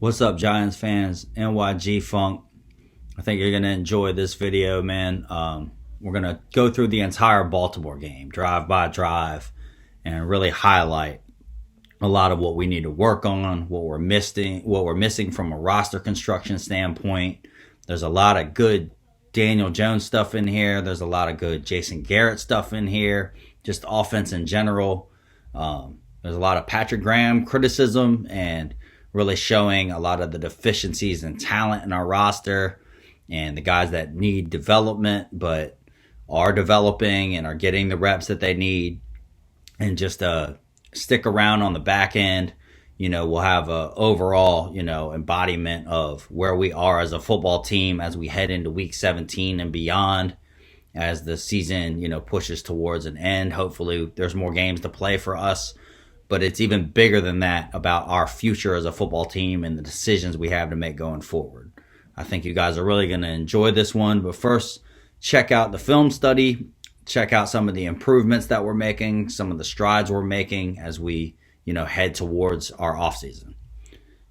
What's up, Giants fans? NYG-Funk. I think you're going to enjoy this video, man. We're going to go through the entire Baltimore game, drive by drive, and really highlight a lot of what we need to work on, what we're missing from a roster construction standpoint. There's a lot of good Daniel Jones stuff in here. There's a lot of good Jason Garrett stuff in here, just offense in general. There's a lot of Patrick Graham criticism and really showing a lot of the deficiencies and talent in our roster and the guys that need development but are developing and are getting the reps that they need. And just stick around on the back end. We'll have a overall, embodiment of where we are as a football team as we head into week 17 and beyond, as the season, pushes towards an end. Hopefully there's more games to play for us, but it's even bigger than that about our future as a football team and the decisions we have to make going forward. I think you guys are really going to enjoy this one, but first, check out the film study, check out some of the improvements that we're making, some of the strides we're making as we, head towards our offseason.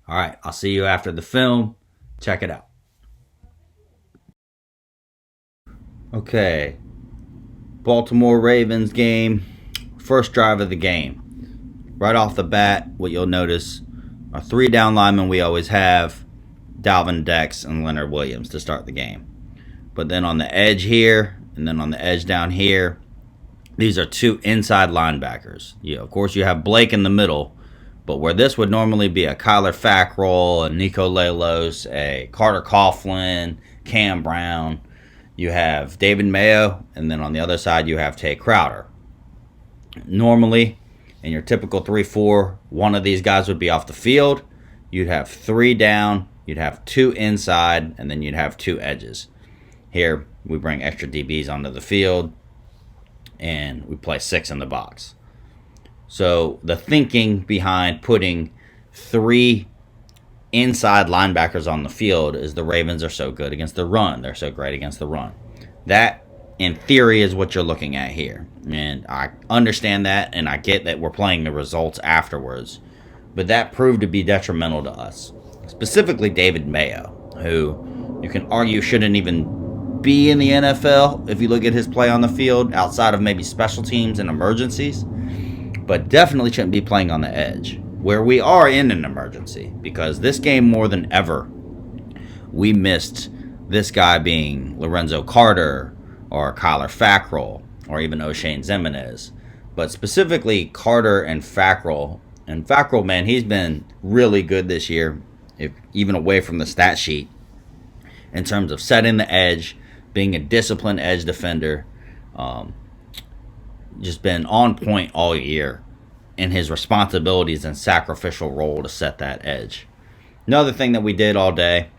All right, I'll see you after the film. Check it out. Okay, Baltimore Ravens game, first drive of the game. Right off the bat, what you'll notice are 3 down linemen we always have, Dalvin, Dex, and Leonard Williams to start the game. But then on the edge here, and then on the edge down here, these are 2 inside linebackers. Of course, you have Blake in the middle, but where this would normally be a Kyler Fackrell, a Nico Lelos, a Carter Coughlin, Cam Brown, you have David Mayo, and then on the other side you have Tay Crowder. Normally, in your typical 3-4, one of these guys would be off the field. You'd have 3 down, you'd have 2 inside, and then you'd have 2 edges. Here, we bring extra DBs onto the field, and we play 6 in the box. So the thinking behind putting 3 inside linebackers on the field is the Ravens are so good against the run. They're so great against the run. That, in theory, is what you're looking at here. And I understand that, and I get that we're playing the results afterwards. But that proved to be detrimental to us. Specifically David Mayo, who you can argue shouldn't even be in the NFL if you look at his play on the field, outside of maybe special teams and emergencies. But definitely shouldn't be playing on the edge, where we are in an emergency. Because this game, more than ever, we missed this guy being Lorenzo Carter, or Kyler Fackrell, or even O'Shane Ximines. But specifically Carter and Fackrell. And Fackrell, man, he's been really good this year, even away from the stat sheet, in terms of setting the edge, being a disciplined edge defender. Just been on point all year in his responsibilities and sacrificial role to set that edge. Another thing that we did all day,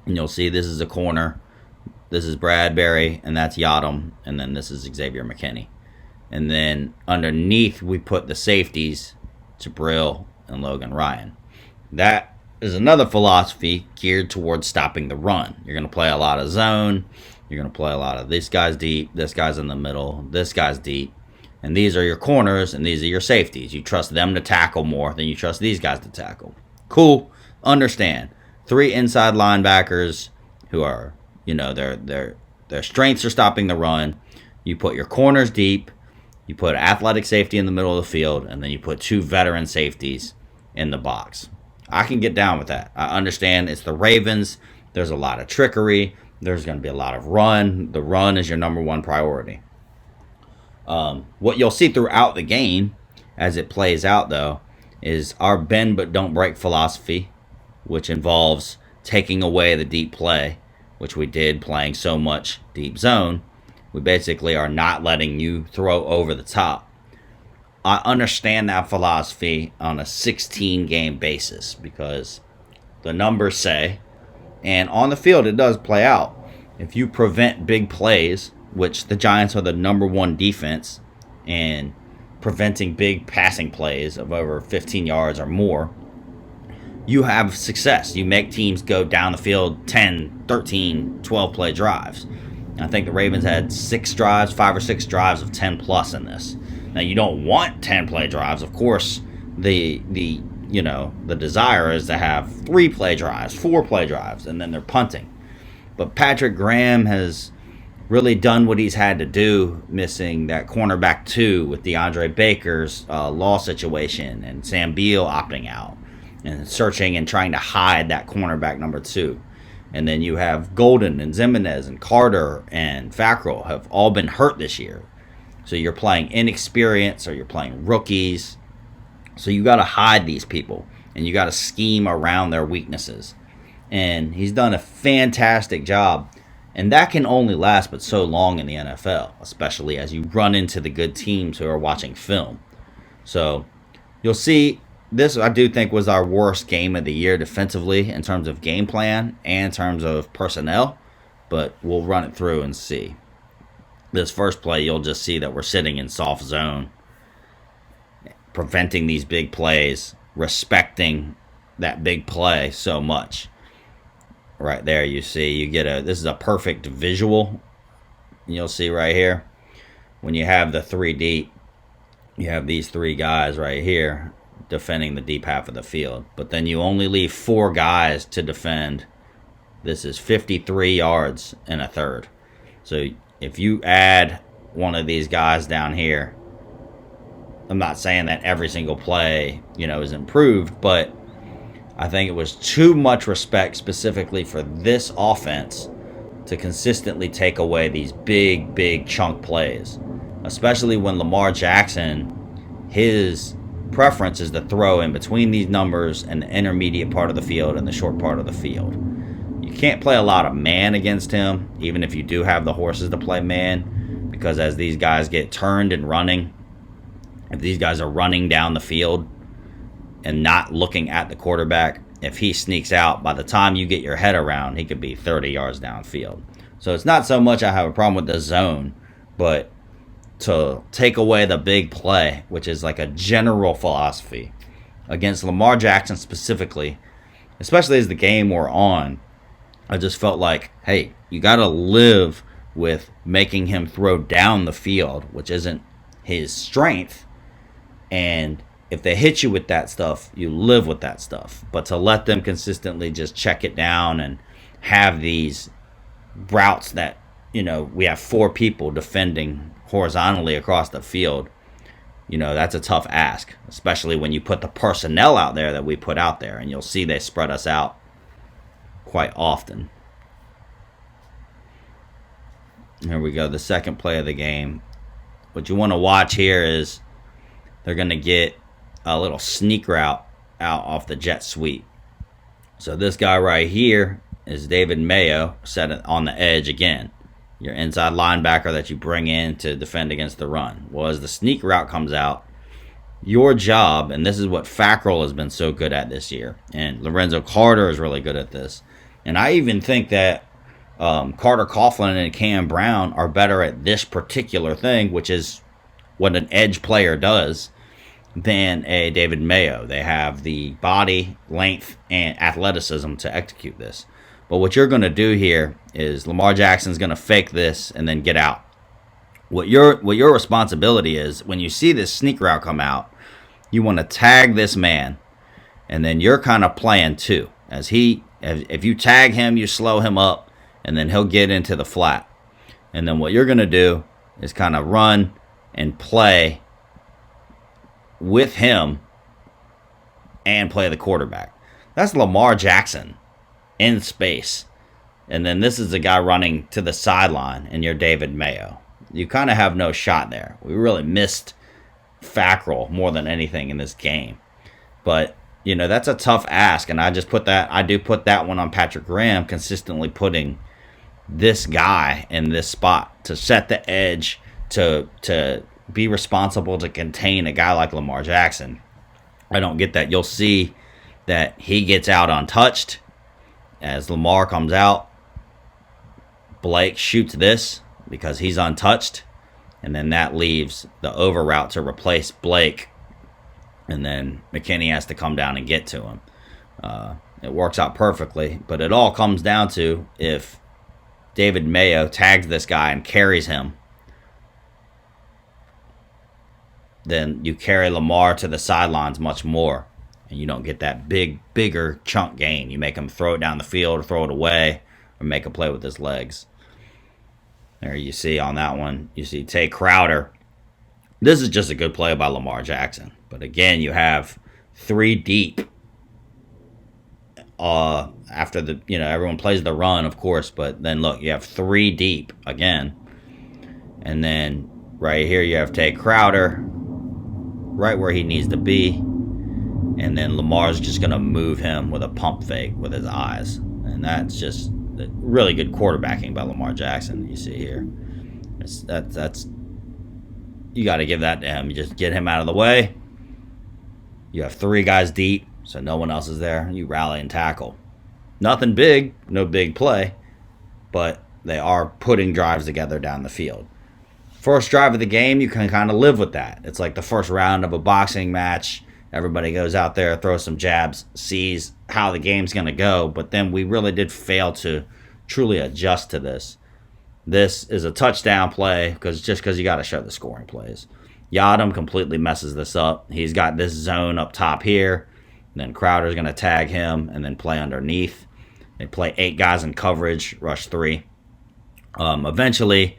and you'll see this is a corner. This is Bradbury, and that's Yadam, and then this is Xavier McKinney. And then underneath, we put the safeties, Jabril and Logan Ryan. That is another philosophy geared towards stopping the run. You're going to play a lot of zone. You're going to play a lot of this guy's deep, this guy's in the middle, this guy's deep. And these are your corners, and these are your safeties. You trust them to tackle more than you trust these guys to tackle. Cool. Understand. 3 inside linebackers who are, their strengths are stopping the run. You put your corners deep. You put athletic safety in the middle of the field, and then you put 2 veteran safeties in the box. I can get down with that. I understand it's the Ravens. There's a lot of trickery. There's going to be a lot of run. The run is your number one priority. What you'll see throughout the game as it plays out, though, is our bend but don't break philosophy, which involves taking away the deep play, which we did playing so much deep zone. We basically are not letting you throw over the top. I understand that philosophy on a 16-game basis because the numbers say, and on the field it does play out, if you prevent big plays, which the Giants are the number 1 defense in preventing big passing plays of over 15 yards or more, you have success. You make teams go down the field 10, 13, 12-play drives. I think the Ravens had 5 or 6 drives of 10 plus in this. Now, you don't want 10 play drives. Of course, the the desire is to have 3 play drives, 4 play drives, and then they're punting. But Patrick Graham has really done what he's had to do, missing that cornerback 2 with DeAndre Baker's law situation and Sam Beal opting out and searching and trying to hide that cornerback number 2. And then you have Golden and Zimenez and Carter and Fackrell have all been hurt this year. So you're playing inexperienced or you're playing rookies. So you got to hide these people and you got to scheme around their weaknesses. And he's done a fantastic job. And that can only last but so long in the NFL, especially as you run into the good teams who are watching film. So you'll see this, I do think, was our worst game of the year defensively in terms of game plan and in terms of personnel. But we'll run it through and see. This first play, you'll just see that we're sitting in soft zone, preventing these big plays, respecting that big play so much. Right there, you see, you get this is a perfect visual. You'll see right here, when you have the 3 deep, you have these 3 guys right here defending the deep half of the field. But then you only leave 4 guys to defend. This is 53 yards and a third. So if you add one of these guys down here, I'm not saying that every single play, is improved, but I think it was too much respect specifically for this offense to consistently take away these big, big chunk plays, especially when Lamar Jackson, his preference is to throw in between these numbers and the intermediate part of the field and the short part of the field. You can't play a lot of man against him, even if you do have the horses to play man, because as these guys get turned and running, if these guys are running down the field and not looking at the quarterback, if he sneaks out, by the time you get your head around, he could be 30 yards downfield. So it's not so much I have a problem with the zone, but to take away the big play, which is like a general philosophy against Lamar Jackson specifically, especially as the game wore on, I just felt like, hey, you got to live with making him throw down the field, which isn't his strength. And if they hit you with that stuff, you live with that stuff. But to let them consistently just check it down and have these routes that, we have 4 people defending horizontally across the field, that's a tough ask, especially when you put the personnel out there that we put out there. And you'll see they spread us out quite often. Here we go, the second play of the game. What you want to watch here is they're going to get a little sneak route out off the jet sweep. So this guy right here is David Mayo, set on the edge again. Your inside linebacker that you bring in to defend against the run. Well, as the sneak route comes out, your job, and this is what Fackrell has been so good at this year, and Lorenzo Carter is really good at this, and I even think that Carter Coughlin and Cam Brown are better at this particular thing, which is what an edge player does, than a David Mayo. They have the body, length, and athleticism to execute this. But what you're going to do here is Lamar Jackson's going to fake this and then get out. What your responsibility is, when you see this sneak route come out, you want to tag this man, and then you're kind of playing too. If you tag him, you slow him up, and then he'll get into the flat. And then what you're going to do is kind of run and play with him and play the quarterback. That's Lamar Jackson in space. And then this is the guy running to the sideline, and you're David Mayo. You kind of have no shot there. We really missed Fackrell more than anything in this game. But, that's a tough ask, and I do put that one on Patrick Graham, consistently putting this guy in this spot to set the edge, to be responsible to contain a guy like Lamar Jackson. I don't get that. You'll see that he gets out untouched. As Lamar comes out, Blake shoots this because he's untouched, and then that leaves the over route to replace Blake, and then McKinney has to come down and get to him. It works out perfectly, but it all comes down to if David Mayo tags this guy and carries him, then you carry Lamar to the sidelines much more. and you don't get that bigger chunk gain. You make him throw it down the field or throw it away or make a play with his legs. There you see on that one, you see Tay Crowder. This is just a good play by Lamar Jackson. But again, you have 3 deep. After the, everyone plays the run, of course, but then look, you have 3 deep again. And then right here you have Tay Crowder right where he needs to be. And then Lamar's just going to move him with a pump fake with his eyes. And that's just really good quarterbacking by Lamar Jackson you see here. That's you got to give that to him. You just get him out of the way. You have 3 guys deep, so no one else is there. You rally and tackle. Nothing big, no big play, but they are putting drives together down the field. First drive of the game, you can kind of live with that. It's like the first round of a boxing match. Everybody goes out there, throws some jabs, sees how the game's going to go, but then we really did fail to truly adjust to this. This is a touchdown play because you got to show the scoring plays. Yadam completely messes this up. He's got this zone up top here. Then Crowder's going to tag him and then play underneath. They play 8 guys in coverage, rush 3. Eventually,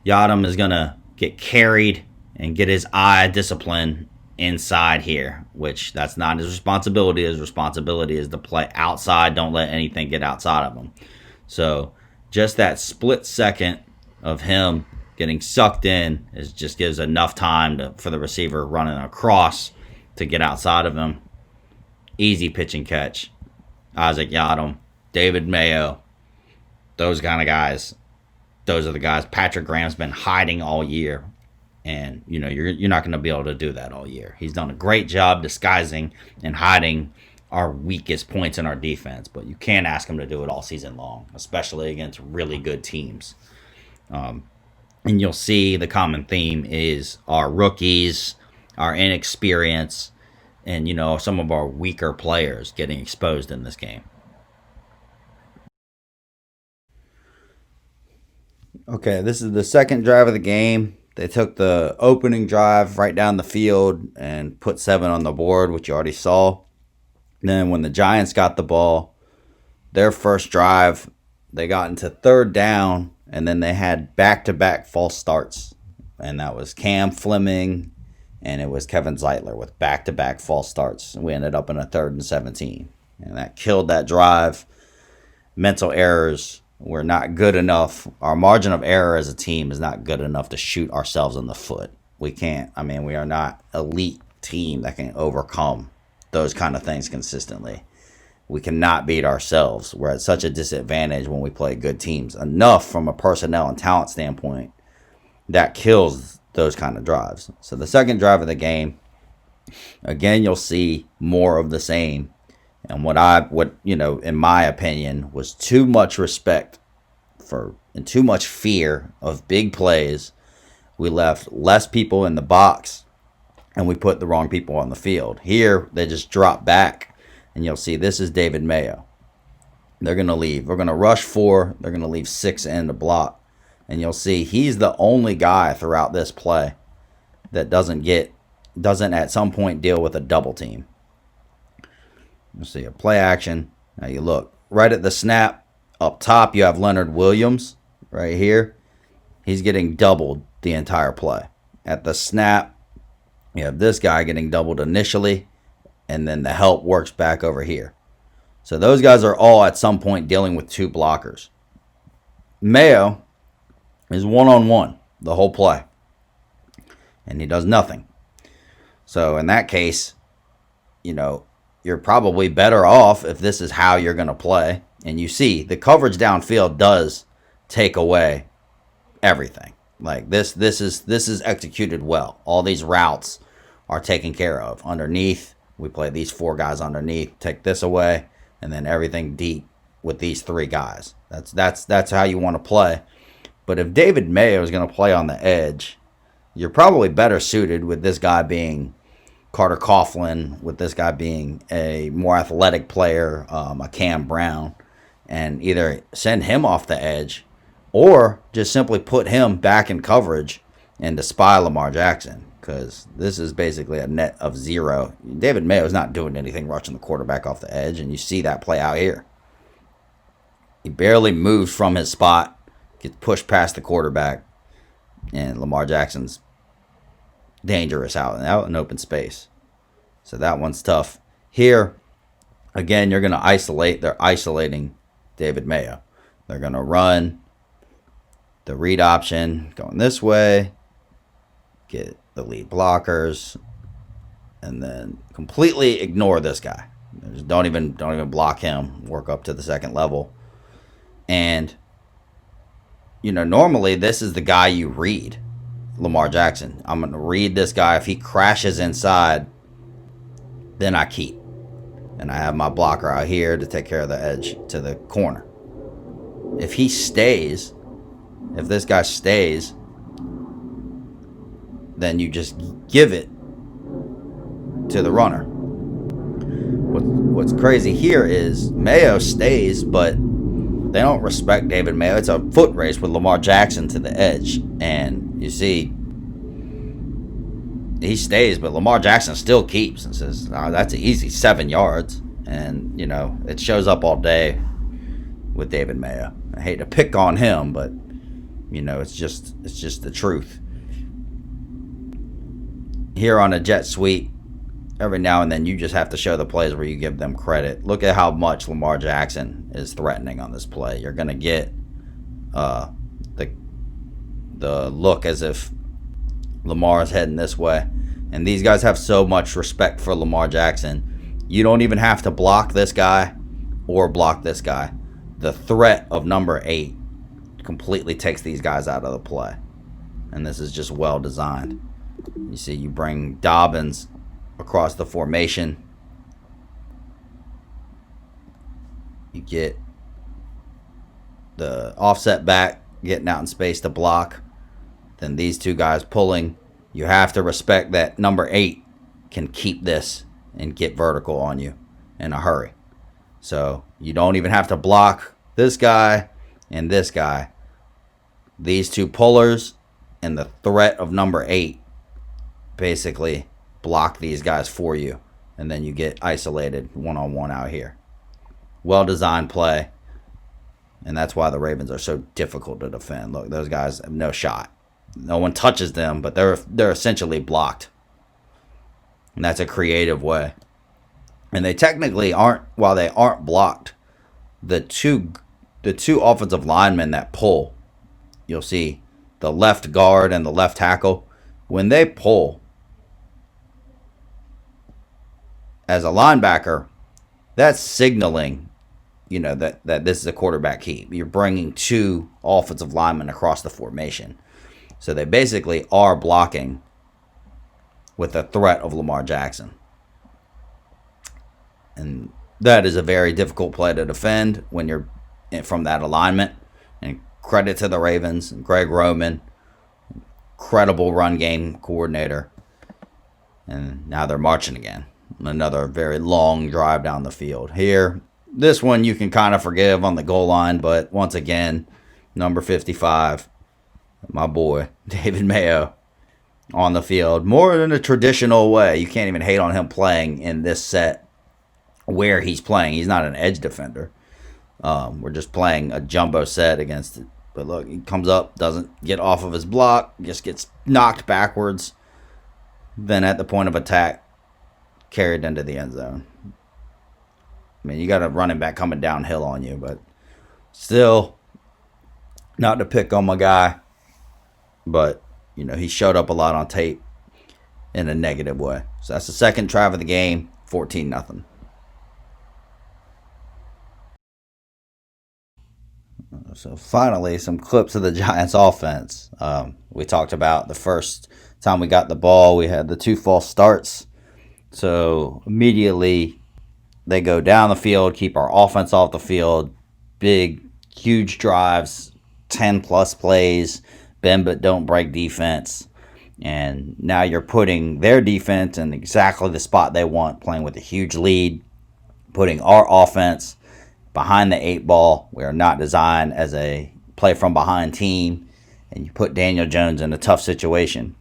Yadam is going to get carried and get his eye discipline inside here, which that's not his responsibility. His responsibility is to play outside. Don't let anything get outside of him. So just that split second of him getting sucked in just gives enough time for the receiver running across to get outside of him. Easy pitch and catch. Isaac Yadam, David Mayo, those kind of guys. Those are the guys. Patrick Graham's been hiding all year. And, you're not going to be able to do that all year. He's done a great job disguising and hiding our weakest points in our defense. But you can't ask him to do it all season long, especially against really good teams. And you'll see the common theme is our rookies, our inexperience, and, some of our weaker players getting exposed in this game. Okay, this is the second drive of the game. They took the opening drive right down the field and put 7 on the board, which you already saw. Then when the Giants got the ball, their first drive, they got into 3rd down, and then they had back-to-back false starts. And that was Cam Fleming, and it was Kevin Zeitler with back-to-back false starts. We ended up in a 3rd and 17. And that killed that drive. Mental errors. We're not good enough. Our margin of error as a team is not good enough to shoot ourselves in the foot. We can't. We are not an elite team that can overcome those kind of things consistently. We cannot beat ourselves. We're at such a disadvantage when we play good teams. Enough from a personnel and talent standpoint that kills those kind of drives. So the second drive of the game, again, you'll see more of the same. And what in my opinion, was too much respect and too much fear of big plays. We left less people in the box, and we put the wrong people on the field. Here, they just drop back, and you'll see this is David Mayo. They're going to leave. We're going to rush 4. They're going to leave 6 in the block. And you'll see he's the only guy throughout this play that doesn't at some point deal with a double team. You'll see a play action. Now you look right at the snap. Up top, you have Leonard Williams right here. He's getting doubled the entire play. At the snap, you have this guy getting doubled initially, and then the help works back over here. So those guys are all at some point dealing with 2 blockers. Mayo is one-on-one the whole play, and he does nothing. So in that case, you're probably better off if this is how you're going to play. And you see the coverage downfield does take away everything. Like this is executed well. All these routes are taken care of. Underneath, we play these 4 guys underneath, take this away, and then everything deep with these 3 guys. That's how you want to play. But if David Mayo is going to play on the edge, you're probably better suited with this guy being Carter Coughlin, with this guy being a more athletic player, a Cam Brown, and either send him off the edge or just simply put him back in coverage and to spy Lamar Jackson. because this is basically a net of 0. David Mayo's not doing anything rushing the quarterback off the edge, and you see that play out here. He barely moves from his spot, gets pushed past the quarterback, and Lamar Jackson's dangerous out in open space. So that one's tough. Here, again, you're going to isolate. They're isolating David Mayo. They're going to run the read option going this way, get the lead blockers, and then completely ignore this guy. Just don't even block him. Work up to the second level. And, normally this is the guy you read, Lamar Jackson. I'm going to read this guy. If he crashes inside, then I keep. And I have my blocker out here to take care of the edge to the corner. If he stays, if this guy stays, then you just give it to the runner. What's crazy here is Mayo stays, but they don't respect David Mayo. It's a foot race with Lamar Jackson to the edge. And you see, he stays, but Lamar Jackson still keeps and says, that's an easy 7 yards. And, it shows up all day with David Mayo. I hate to pick on him, but, it's just the truth. Here on a jet sweep, every now and then you just have to show the plays where you give them credit. Look at how much Lamar Jackson is threatening on this play. You're going to get the look as if Lamar is heading this way. And these guys have so much respect for Lamar Jackson. You don't even have to block this guy or block this guy. The threat of number 8 completely takes these guys out of the play. And this is just well designed. You see, you bring Dobbins across the formation. You get the offset back getting out in space to block. Then these two guys pulling. You have to respect that number 8 can keep this and get vertical on you in a hurry. So you don't even have to block this guy and this guy. These two pullers and the threat of number 8 basically block these guys for you, and then you get isolated one-on-one out here. Well-designed play, and that's why the Ravens are so difficult to defend. Look, those guys have no shot. No one touches them, but they're essentially blocked, and that's a creative way. And they technically aren't, while they aren't blocked, the two offensive linemen that pull, you'll see the left guard and the left tackle, when they pull, as a linebacker, that's signaling, that this is a quarterback keep. You're bringing 2 offensive linemen across the formation. So they basically are blocking with the threat of Lamar Jackson. And that is a very difficult play to defend when you're from that alignment. And credit to the Ravens, Greg Roman, incredible run game coordinator. And now they're marching again. Another very long drive down the field. Here, this one you can kind of forgive on the goal line, but once again, number 55, my boy, David Mayo, on the field. More in a traditional way. You can't even hate on him playing in this set where he's playing. He's not an edge defender. We're just playing a jumbo set against it. But look, he comes up, doesn't get off of his block, just gets knocked backwards. Then at the point of attack, carried into the end zone. I mean, you got a running back coming downhill on you, but still, not to pick on my guy, but, he showed up a lot on tape in a negative way. So that's the second drive of the game, 14-0. So finally, some clips of the Giants offense. We talked about the first time we got the ball, we had the 2 false starts. So immediately they go down the field, keep our offense off the field. Big, huge drives, 10-plus plays, bend but don't break defense. And now you're putting their defense in exactly the spot they want, playing with a huge lead, putting our offense behind the 8 ball. We are not designed as a play from behind team, and you put Daniel Jones in a tough situation.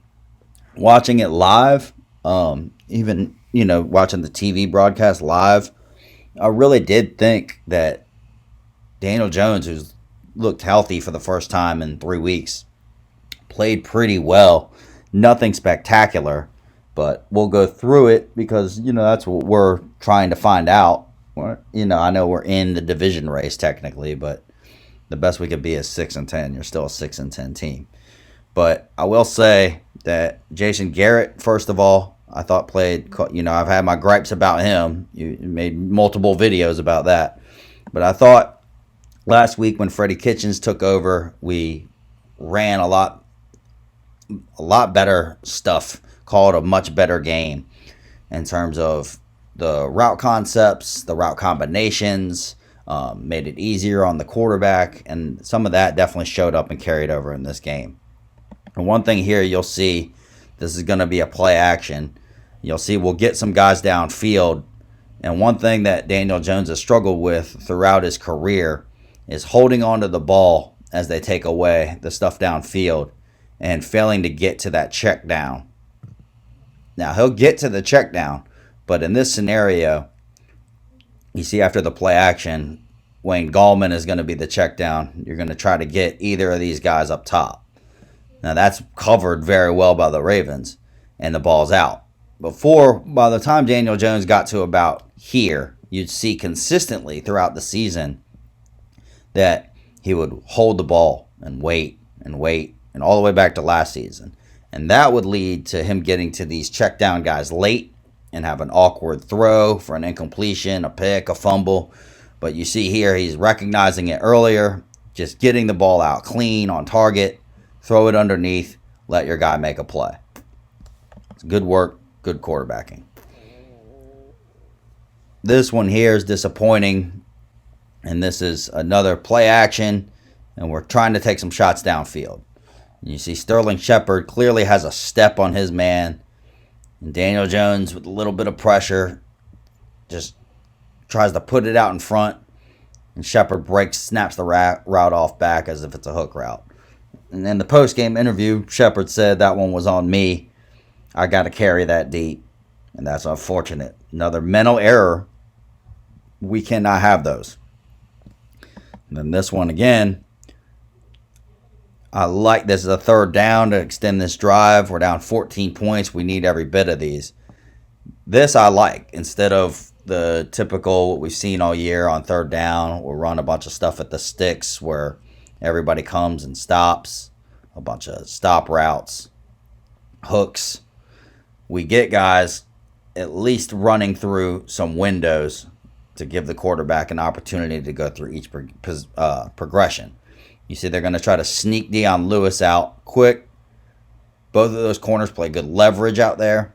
Watching it live, even watching the TV broadcast live, I really did think that Daniel Jones, who's looked healthy for the first time in 3 weeks, played pretty well. Nothing spectacular, but we'll go through it because that's what we're trying to find out. I know we're in the division race technically, but the best we could be is 6-10. You're still a 6-10 team. But I will say that Jason Garrett, first of all, I thought played. I've had my gripes about him. You made multiple videos about that, but I thought last week when Freddie Kitchens took over, we ran a lot better stuff, called a much better game in terms of the route concepts, the route combinations, made it easier on the quarterback, and some of that definitely showed up and carried over in this game. And one thing here you'll see, this is going to be a play action. You'll see we'll get some guys downfield, and one thing that Daniel Jones has struggled with throughout his career is holding onto the ball as they take away the stuff downfield and failing to get to that check down. Now, he'll get to the check down, but in this scenario, you see after the play action, Wayne Gallman is going to be the check down. You're going to try to get either of these guys up top. Now, that's covered very well by the Ravens, and the ball's out. By the time Daniel Jones got to about here, you'd see consistently throughout the season that he would hold the ball and wait, and all the way back to last season. And that would lead to him getting to these check down guys late and have an awkward throw for an incompletion, a pick, a fumble. But you see here, he's recognizing it earlier, just getting the ball out clean, on target, throw it underneath, let your guy make a play. It's good work, good quarterbacking. This one here is disappointing, and this is another play action, and we're trying to take some shots downfield. You see Sterling Shepard clearly has a step on his man, and Daniel Jones, with a little bit of pressure, just tries to put it out in front, and Shepard snaps the route off back as if it's a hook route. And in the post-game interview, Shepard said that one was on me. I got to carry that deep, and that's unfortunate. Another mental error. We cannot have those. And then this one again, I like this is a third down to extend this drive. We're down 14 points. We need every bit of these. This I like. Instead of the typical what we've seen all year on third down, we'll run a bunch of stuff at the sticks where everybody comes and stops, a bunch of stop routes, hooks. We get guys at least running through some windows to give the quarterback an opportunity to go through each progression. You see they're going to try to sneak Dion Lewis out quick. Both of those corners play good leverage out there.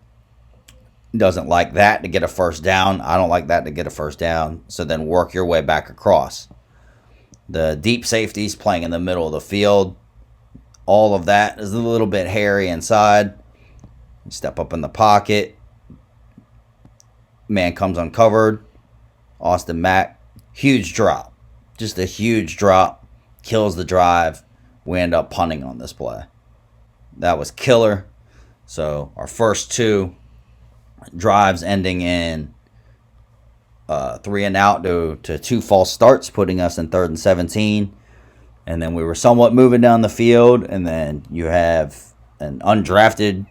Doesn't like that to get a first down. I don't like that to get a first down. So then work your way back across. The deep safeties playing in the middle of the field. All of that is a little bit hairy inside. Step up in the pocket. Man comes uncovered. Austin Mack. Huge drop. Just a huge drop. Kills the drive. We end up punting on this play. That was killer. So our first two drives ending in 3 and out to 2 false starts, putting us in 3rd and 17. And then we were somewhat moving down the field, and then you have an undrafted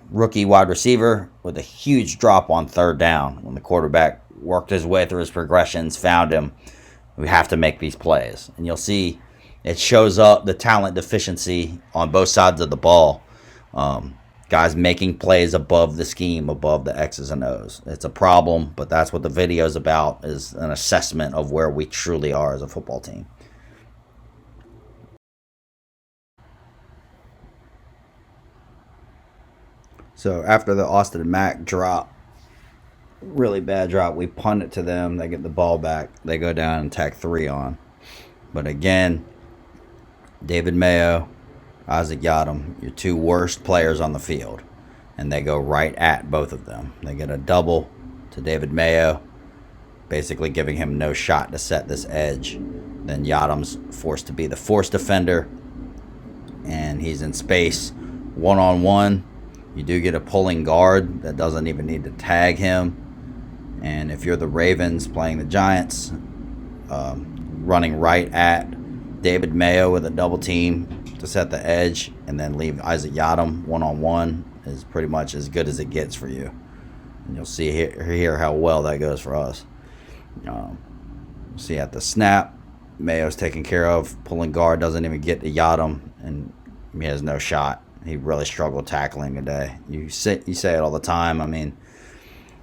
rookie wide receiver with a huge drop on 3rd down. When the quarterback worked his way through his progressions, found him, we have to make these plays. And you'll see it shows up the talent deficiency on both sides of the ball. Guys making plays above the scheme, above the X's and O's. It's a problem, but that's what the video is about, is an assessment of where we truly are as a football team. So after the Austin Mack drop, really bad drop, we punt it to them. They get the ball back. They go down and tack 3 on. But again, David Mayo, Isaac Yiadom, your 2 worst players on the field. And they go right at both of them. They get a double to David Mayo, basically giving him no shot to set this edge. Then Yiadom's forced to be the force defender. And he's in space 1-on-1, you do get a pulling guard that doesn't even need to tag him. And if you're the Ravens playing the Giants, running right at David Mayo with a double team to set the edge and then leave Isaac Yiadom 1-on-1 is pretty much as good as it gets for you. And you'll see here how well that goes for us. See at the snap, Mayo's taken care of. Pulling guard doesn't even get to Yiadom, and he has no shot. He really struggled tackling today. You say it all the time. I mean,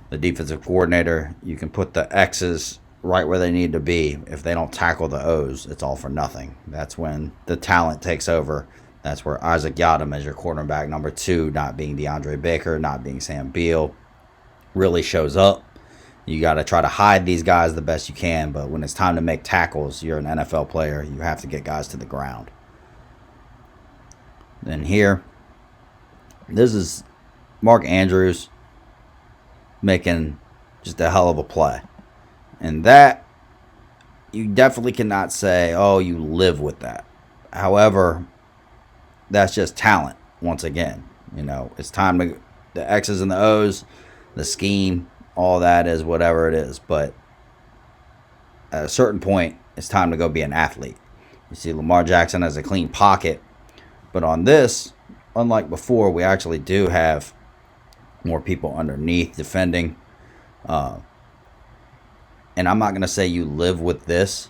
the defensive coordinator, you can put the X's right where they need to be. If they don't tackle the O's, it's all for nothing. That's when the talent takes over. That's where Isaac Yiadom as your quarterback number 2, not being DeAndre Baker, not being Sam Beal, really shows up. You got to try to hide these guys the best you can, but when it's time to make tackles, you're an NFL player. You have to get guys to the ground. Then here, this is Mark Andrews making just a hell of a play. And that, you definitely cannot say, oh, you live with that. However, that's just talent once again. It's time to, the X's and the O's, the scheme, all that is whatever it is. But at a certain point, it's time to go be an athlete. You see Lamar Jackson has a clean pocket. But on this, unlike before, we actually do have more people underneath defending. And I'm not going to say you live with this,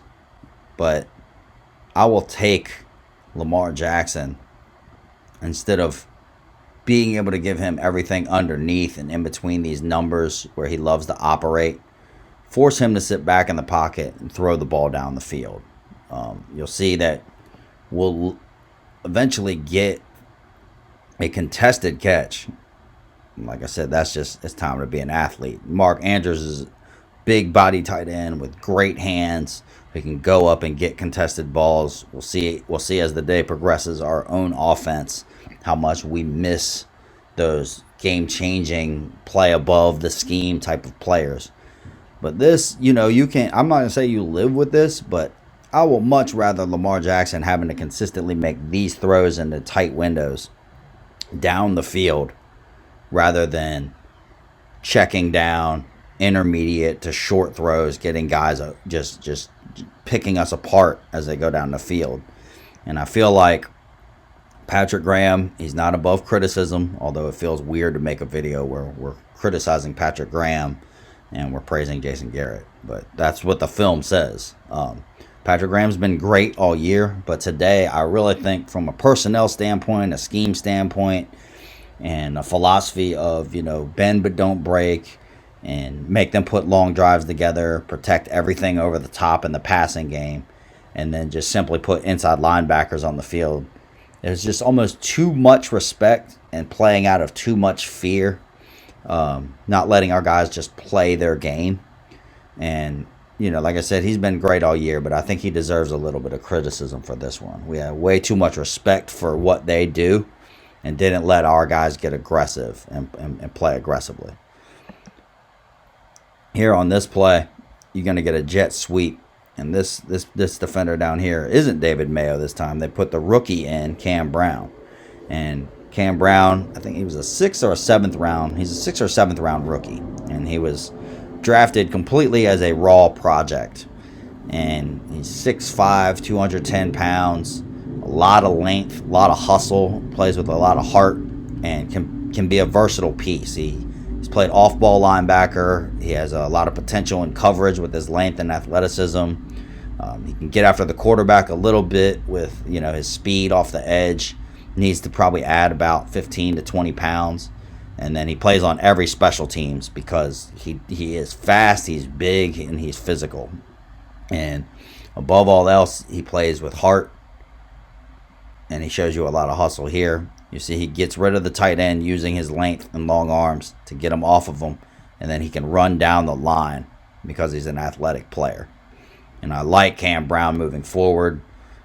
but I will take Lamar Jackson instead of being able to give him everything underneath and in between these numbers where he loves to operate. Force him to sit back in the pocket and throw the ball down the field. You'll see that we'll eventually get a contested catch. Like I said, it's time to be an athlete. Mark Andrews is a big body tight end with great hands. He can go up and get contested balls. We'll see as the day progresses our own offense how much we miss those game-changing, play above the scheme type of players. But this, you can't. I'm not gonna say you live with this, but I will much rather Lamar Jackson having to consistently make these throws into tight windows down the field rather than checking down intermediate to short throws, getting guys just picking us apart as they go down the field. And I feel like Patrick Graham, he's not above criticism, although it feels weird to make a video where we're criticizing Patrick Graham and we're praising Jason Garrett. But that's what the film says. Patrick Graham's been great all year, but today I really think from a personnel standpoint, a scheme standpoint, and a philosophy of, bend but don't break, and make them put long drives together, protect everything over the top in the passing game, and then just simply put inside linebackers on the field. There's just almost too much respect and playing out of too much fear, not letting our guys just play their game. And, like I said, he's been great all year, but I think he deserves a little bit of criticism for this one. We have way too much respect for what they do and didn't let our guys get aggressive and play aggressively. Here on this play, you're going to get a jet sweep. And this defender down here isn't David Mayo this time. They put the rookie in, Cam Brown. And Cam Brown, I think he was a 6th or a 7th round. He's a 6th or 7th round rookie. And he was drafted completely as a raw project. And he's 6'5", 210 pounds, a lot of length, a lot of hustle, plays with a lot of heart, and can be a versatile piece. He's played off-ball linebacker. He has a lot of potential in coverage with his length and athleticism. He can get after the quarterback a little bit with his speed off the edge. Needs to probably add about 15 to 20 pounds. And then he plays on every special teams because he is fast, he's big, and he's physical. And above all else, he plays with heart. And he shows you a lot of hustle here. You see he gets rid of the tight end using his length and long arms to get him off of him. And then he can run down the line because he's an athletic player. And I like Cam Brown moving forward.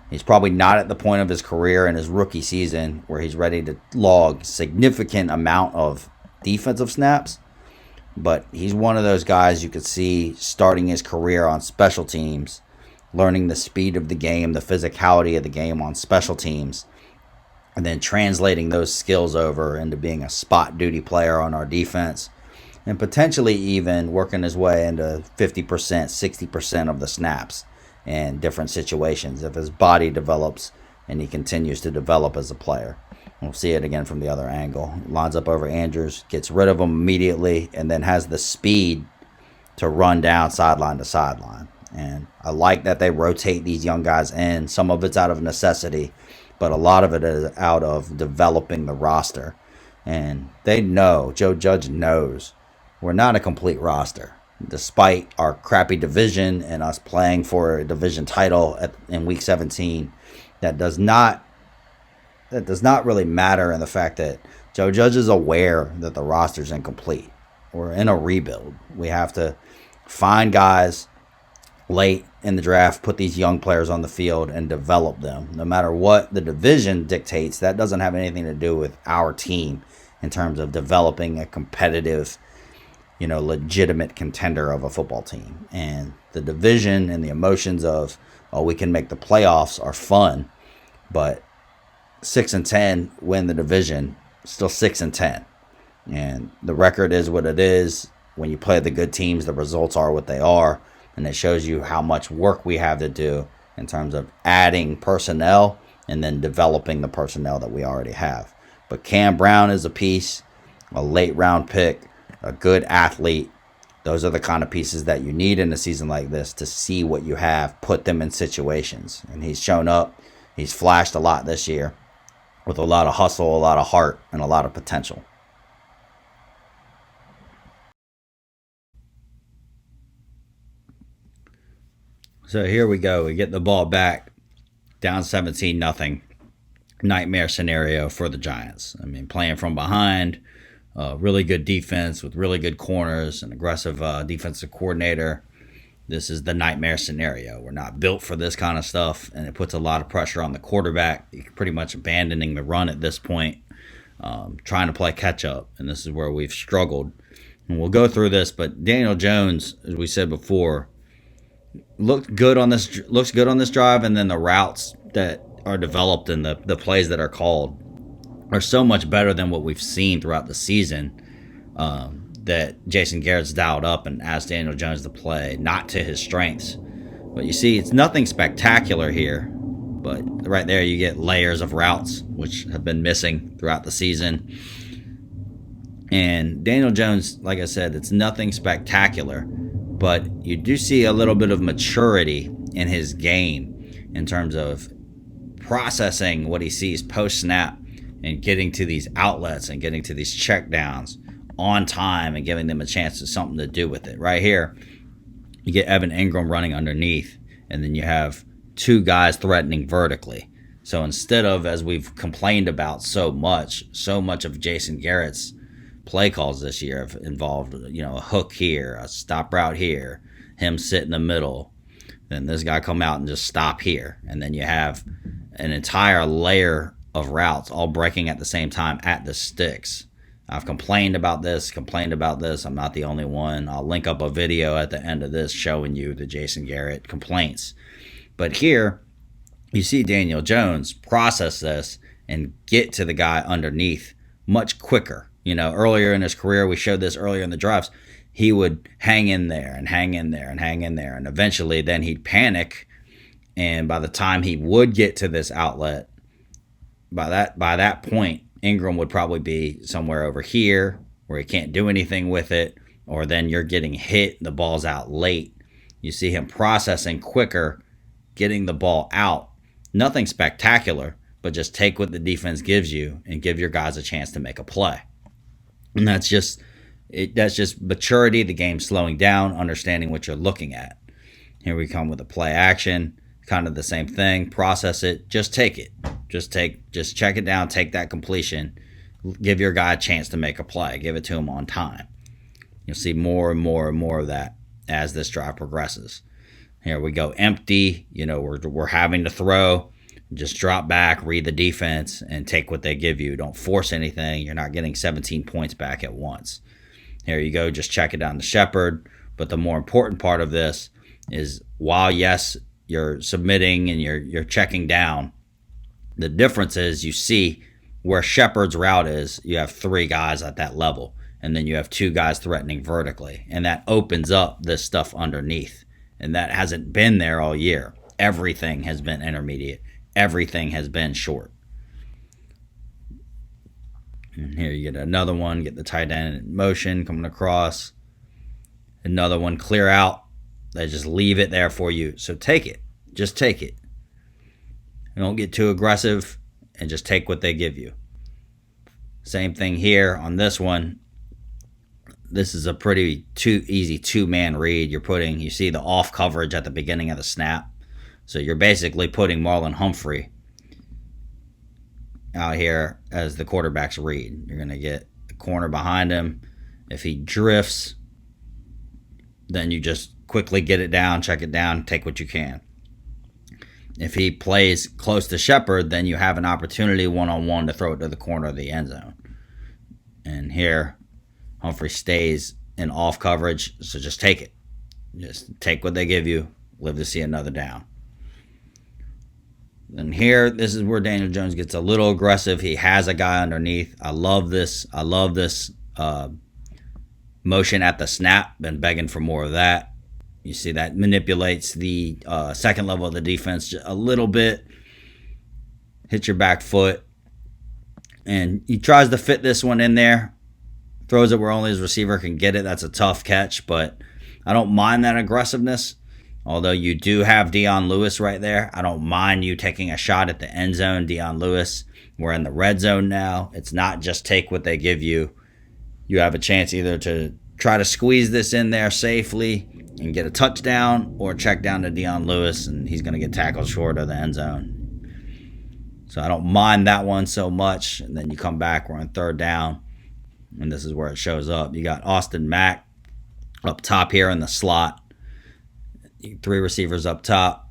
He's probably not at the point of his career in his rookie season where he's ready to log significant amount of defensive snaps. But he's one of those guys you could see starting his career on special teams, learning the speed of the game, the physicality of the game on special teams, and then translating those skills over into being a spot duty player on our defense, and potentially even working his way into 50%, 60% of the snaps in different situations if his body develops and he continues to develop as a player. We'll see it again from the other angle. Lines up over Andrews, gets rid of him immediately, and then has the speed to run down sideline to sideline. And I like that they rotate these young guys in. Some of it's out of necessity, but a lot of it is out of developing the roster. And they know, Joe Judge knows, we're not a complete roster. Despite our crappy division and us playing for a division title in Week 17, that does not really matter in the fact that Joe Judge is aware that the roster's incomplete. We're in a rebuild. We have to find guys late in the draft, put these young players on the field and develop them. No matter what the division dictates, that doesn't have anything to do with our team in terms of developing a competitive, legitimate contender of a football team. And the division and the emotions of, we can make the playoffs are fun, but 6-10 win the division, still 6-10. And the record is what it is. When you play the good teams, the results are what they are. And it shows you how much work we have to do in terms of adding personnel and then developing the personnel that we already have. But Cam Brown is a piece, a late round pick, a good athlete. Those are the kind of pieces that you need in a season like this to see what you have, put them in situations. And he's shown up. He's flashed a lot this year with a lot of hustle, a lot of heart, and a lot of potential. So here we go. We get the ball back, down 17-0. Nightmare scenario for the Giants. I mean, playing from behind, really good defense with really good corners, an aggressive defensive coordinator. This is the nightmare scenario. We're not built for this kind of stuff, and it puts a lot of pressure on the quarterback. You're pretty much abandoning the run at this point, trying to play catch up, and this is where we've struggled. And we'll go through this, but Daniel Jones, as we said before, looks good on this drive, and then the routes that are developed and the plays that are called are so much better than what we've seen throughout the season, that Jason Garrett's dialed up and asked Daniel Jones to play, not to his strengths. But you see, it's nothing spectacular here, but right there you get layers of routes, which have been missing throughout the season. And Daniel Jones, like I said, it's nothing spectacular, but you do see a little bit of maturity in his game in terms of processing what he sees post-snap and getting to these outlets and getting to these checkdowns on time and giving them a chance to something to do with it. Right here, you get Evan Ingram running underneath, and then you have two guys threatening vertically. So instead of, as we've complained about so much of Jason Garrett's play calls this year have involved, a hook here, a stop route here, him sit in the middle, then this guy come out and just stop here. And then you have an entire layer of routes all breaking at the same time at the sticks. I've complained about this. I'm not the only one. I'll link up a video at the end of this showing you the Jason Garrett complaints. But here, you see Daniel Jones process this and get to the guy underneath much quicker. Earlier in his career, we showed this earlier in the drafts, he would hang in there. And eventually then he'd panic. And by the time he would get to this outlet, by that point, Ingram would probably be somewhere over here where he can't do anything with it, or then you're getting hit, the ball's out late. You see him processing quicker, getting the ball out. Nothing spectacular, but just take what the defense gives you and give your guys a chance to make a play. And that's just maturity, the game slowing down, understanding what you're looking at. Here we come with a play action, kind of the same thing. Process it, just take it. Just check it down, take that completion, give your guy a chance to make a play, give it to him on time. You'll see more and more and more of that as this drive progresses. Here we go, empty. We're having to throw. Just drop back, read the defense, and take what they give you. Don't force anything. You're not getting 17 points back at once. Here you go, just check it down to Shepard. But the more important part of this is, while yes, you're submitting and you're checking down, The difference is you see where Shepard's route is, you have 3 guys at that level, and then you have 2 guys threatening vertically, and that opens up this stuff underneath, and that hasn't been there all year. Everything has been intermediate. Everything has been short. And here you get another one, get the tight end in motion coming across. Another one, clear out. They just leave it there for you. So take it. Just take it. Don't get too aggressive and just take what they give you. Same thing here on this one. This is a pretty easy 2-man read. You see the off coverage at the beginning of the snap. So you're basically putting Marlon Humphrey out here as the quarterback's read. You're going to get a corner behind him. If he drifts, then you just quickly get it down, check it down, take what you can. If he plays close to Shepard, then you have an opportunity one-on-one to throw it to the corner of the end zone. And here, Humphrey stays in off coverage, so just take it. Just take what they give you, live to see another down. And here, this is where Daniel Jones gets a little aggressive. He has a guy underneath. I love this motion at the snap. Been begging for more of that. You see that manipulates the second level of the defense a little bit. Hit your back foot. And he tries to fit this one in there. Throws it where only his receiver can get it. That's a tough catch, but I don't mind that aggressiveness. Although you do have Dion Lewis right there. I don't mind you taking a shot at the end zone. Dion Lewis, we're in the red zone now. It's not just take what they give you. You have a chance either to try to squeeze this in there safely and get a touchdown, or check down to Dion Lewis and he's going to get tackled short of the end zone. So I don't mind that one so much. And then you come back, we're on 3rd down, and this is where it shows up. You got Austin Mack up top here in the slot. 3 receivers up top.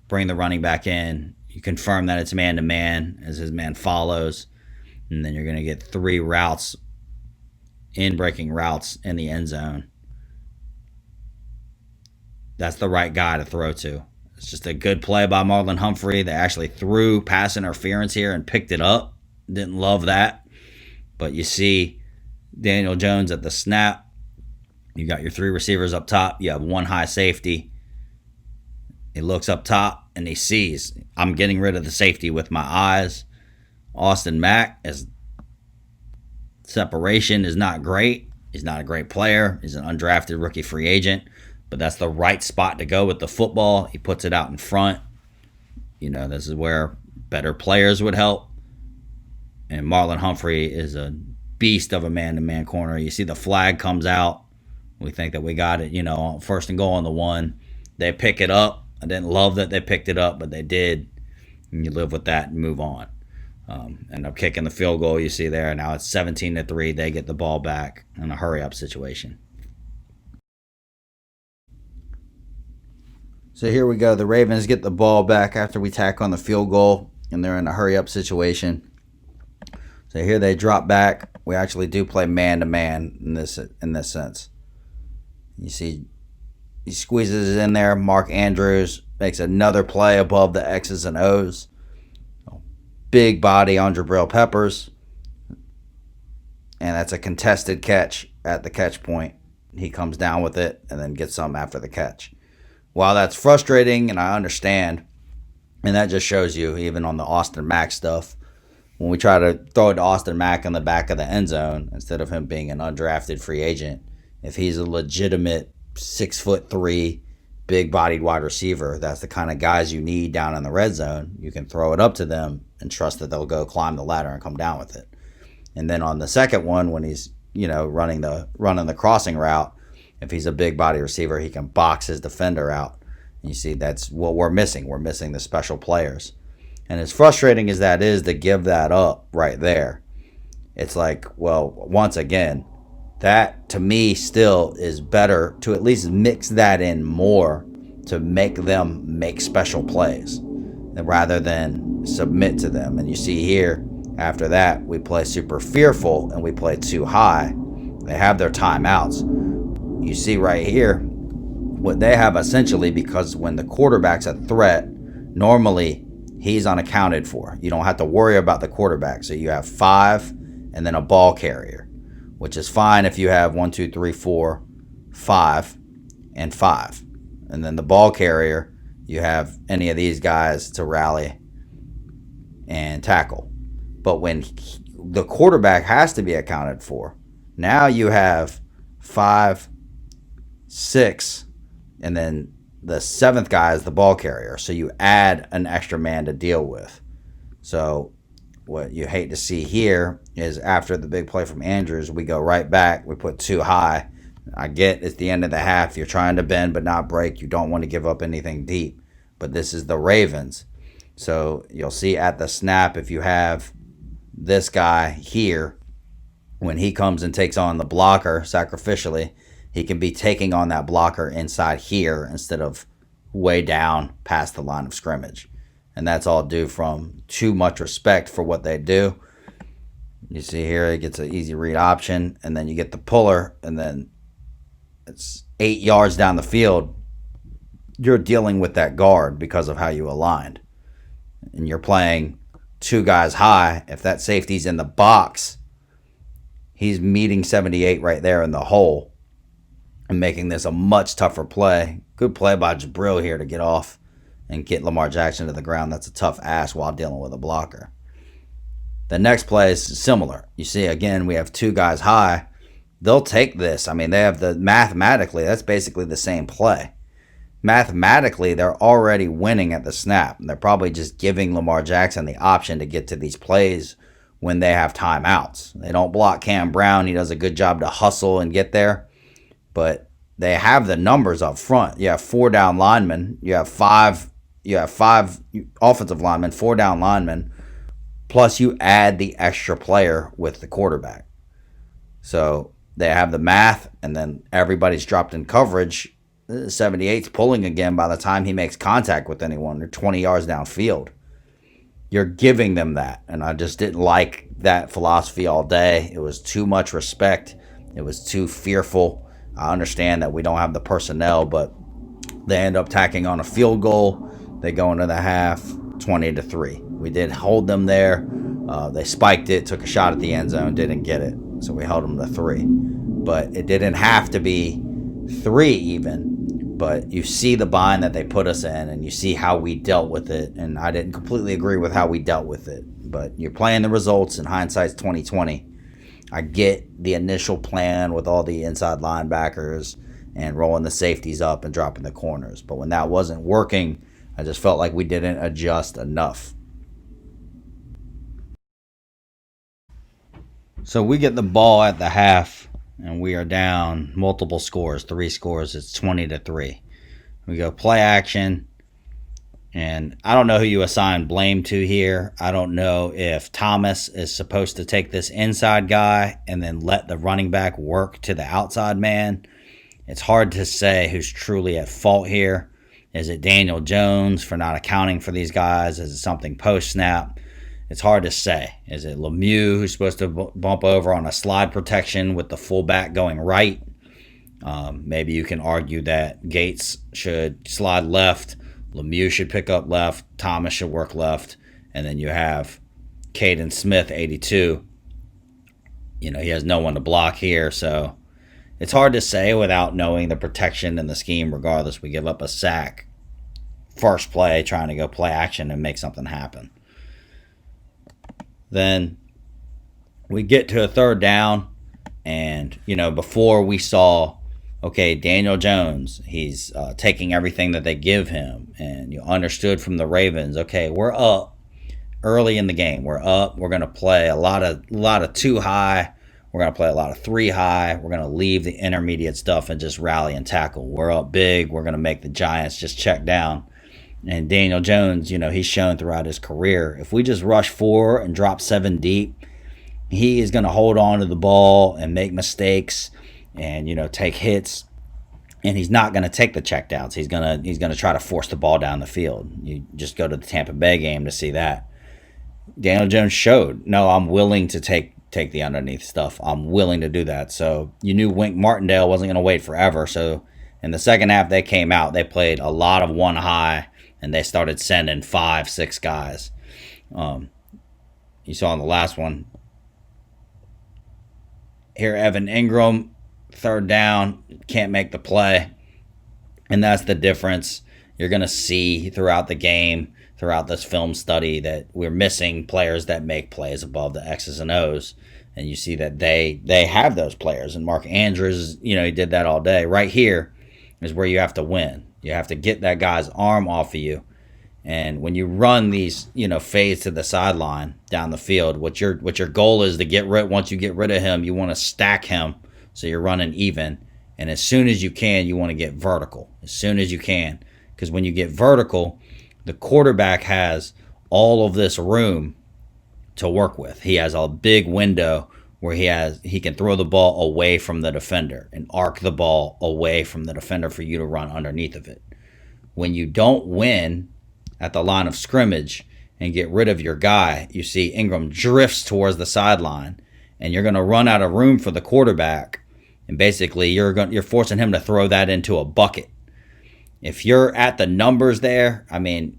Bring the running back in. You confirm that it's man-to-man as his man follows. And then you're going to get 3 routes, in-breaking routes in the end zone. That's the right guy to throw to. It's just a good play by Marlon Humphrey. They actually threw pass interference here and picked it up. Didn't love that. But you see Daniel Jones at the snap. You got your 3 receivers up top. You have 1 high safety. He looks up top and he sees, I'm getting rid of the safety with my eyes. Austin Mack, his separation is not great. He's not a great player. He's an undrafted rookie free agent. But that's the right spot to go with the football. He puts it out in front. You know, this is where better players would help. And Marlon Humphrey is a beast of a man-to-man corner. You see the flag comes out. We think that we got it, 1st and goal on the 1. They pick it up. I didn't love that they picked it up, but they did. And you live with that and move on. End up kicking the field goal you see there. Now it's 17-3. They get the ball back in a hurry-up situation. So here we go. The Ravens get the ball back after we tack on the field goal, and they're in a hurry-up situation. So here they drop back. We actually do play man-to-man in this sense. You see he squeezes it in there. Mark Andrews makes another play above the X's and O's. Big body on Jabril Peppers. And that's a contested catch at the catch point. He comes down with it and then gets some after the catch. While that's frustrating, and I understand, and that just shows you, even on the Austin Mack stuff, when we try to throw it to Austin Mack in the back of the end zone, instead of him being an undrafted free agent, if he's a legitimate 6'3", big-bodied wide receiver, that's the kind of guys you need down in the red zone. You can throw it up to them and trust that they'll go climb the ladder and come down with it. And then on the second one, when he's running the crossing route, if he's a big body receiver, he can box his defender out. And you see, that's what we're missing. We're missing the special players. And as frustrating as that is to give that up right there, it's like, well, once again, that to me still is better to at least mix that in more to make them make special plays rather than submit to them. And you see here, after that, we play super fearful and we play too high. They have their timeouts. You see right here what they have essentially, because when the quarterback's a threat, normally he's unaccounted for. You don't have to worry about the quarterback. So you have 5 and then a ball carrier, which is fine if you have 1, 2, 3, 4, 5, and 5. And then the ball carrier, you have any of these guys to rally and tackle. But when the quarterback has to be accounted for, now you have 5, 6, and then the 7th guy is the ball carrier. So you add an extra man to deal with. So what you hate to see here is after the big play from Andrews, we go right back. We put 2 high. I get it's the end of the half. You're trying to bend but not break. You don't want to give up anything deep. But this is the Ravens. So you'll see at the snap, if you have this guy here, when he comes and takes on the blocker sacrificially, he can be taking on that blocker inside here instead of way down past the line of scrimmage. And that's all due from too much respect for what they do. You see here, it gets an easy read option, and then you get the puller, and then it's 8 yards down the field. You're dealing with that guard because of how you aligned. And you're playing 2 guys high. If that safety's in the box, he's meeting 78 right there in the hole and making this a much tougher play. Good play by Jabril here to get off and get Lamar Jackson to the ground. That's a tough ask while dealing with a blocker. The next play is similar. You see, again, we have 2 guys high. They'll take this. I mean, they have mathematically, that's basically the same play. Mathematically, they're already winning at the snap. And they're probably just giving Lamar Jackson the option to get to these plays when they have timeouts. They don't block Cam Brown. He does a good job to hustle and get there. But they have the numbers up front. You have 4 down linemen. You have 5 offensive linemen, 4 down linemen. Plus you add the extra player with the quarterback. So they have the math, and then everybody's dropped in coverage. 78's pulling again by the time he makes contact with anyone. They're 20 yards downfield. You're giving them that, and I just didn't like that philosophy all day. It was too much respect. It was too fearful. I understand that we don't have the personnel, but they end up tacking on a field goal. They go into the half 20-3. We did hold them there. They spiked it, took a shot at the end zone, didn't get it. So we held them to 3. But it didn't have to be 3 even. But you see the bind that they put us in, and you see how we dealt with it. And I didn't completely agree with how we dealt with it. But you're playing the results, and hindsight's 2020. I get the initial plan with all the inside linebackers and rolling the safeties up and dropping the corners. But when that wasn't working, I just felt like we didn't adjust enough. So we get the ball at the half, and we are down multiple scores, 3 scores. It's 20-3. We go play action, and I don't know who you assign blame to here. I don't know if Thomas is supposed to take this inside guy and then let the running back work to the outside man. It's hard to say who's truly at fault here. Is it Daniel Jones for not accounting for these guys? Is it something post-snap? It's hard to say. Is it Lemieux who's supposed to bump over on a slide protection with the fullback going right? Maybe you can argue that Gates should slide left, Lemieux should pick up left, Thomas should work left, and then you have Caden Smith, 82. He has no one to block here, so it's hard to say without knowing the protection and the scheme. Regardless, we give up a sack. First play, trying to go play action and make something happen. Then we get to a 3rd down, and, before we saw, okay, Daniel Jones, he's taking everything that they give him, and you understood from the Ravens, okay, we're up early in the game. We're up. We're going to play a lot of 2 high. We're going to play a lot of 3 high. We're going to leave the intermediate stuff and just rally and tackle. We're up big. We're going to make the Giants just check down. And Daniel Jones, he's shown throughout his career, if we just rush 4 and drop 7 deep, he is going to hold on to the ball and make mistakes and, take hits. And he's not going to take the checkdowns. He's going to try to force the ball down the field. You just go to the Tampa Bay game to see that. Daniel Jones showed, no, I'm willing to take the underneath stuff. I'm willing to do that. So you knew Wink Martindale wasn't going to wait forever. So in the second half, they came out. They played a lot of 1 high and they started sending 5, 6 guys. You saw in the last one here, Evan Ingram, third down, can't make the play. And that's the difference. You're going to see throughout the game, throughout this film study, that we're missing players that make plays above the X's and O's. And you see that they have those players. And Mark Andrews, he did that all day. Right here is where you have to win. You have to get that guy's arm off of you. And when you run these, fades to the sideline down the field, what your goal is to get rid. Once you get rid of him, you want to stack him so you're running even. And as soon as you can, you want to get vertical. As soon as you can, because when you get vertical, the quarterback has all of this room to work with. He has a big window where he can throw the ball away from the defender and arc the ball away from the defender for you to run underneath of it. When you don't win at the line of scrimmage and get rid of your guy, you see Ingram drifts towards the sideline, and you're going to run out of room for the quarterback, and basically you're forcing him to throw that into a bucket. If you're at the numbers there,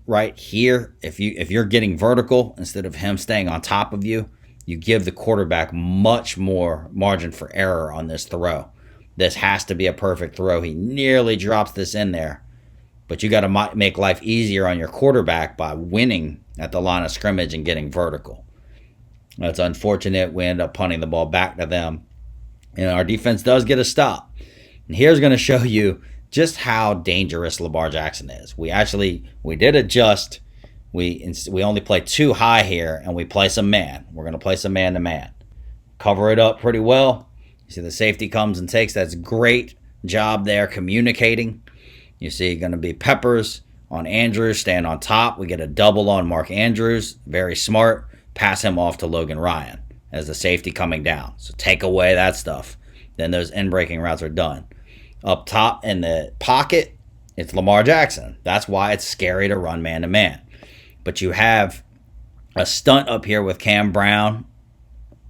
right here, if you're getting vertical instead of him staying on top of you, you give the quarterback much more margin for error on this throw. This has to be a perfect throw. He nearly drops this in there. But you got to make life easier on your quarterback by winning at the line of scrimmage and getting vertical. That's unfortunate. We end up punting the ball back to them. And our defense does get a stop. And here's going to show you just how dangerous Lamar Jackson is. We did adjust. We only play 2 high here, and we play some man. We're going to play some man-to-man. Cover it up pretty well. You see the safety comes and takes. That's great job there communicating. You see going to be Peppers on Andrews, staying on top. We get a double on Mark Andrews. Very smart. Pass him off to Logan Ryan as the safety coming down. So take away that stuff. Then those in-breaking routes are done. Up top in the pocket, it's Lamar Jackson. That's why it's scary to run man-to-man. But you have a stunt up here with Cam Brown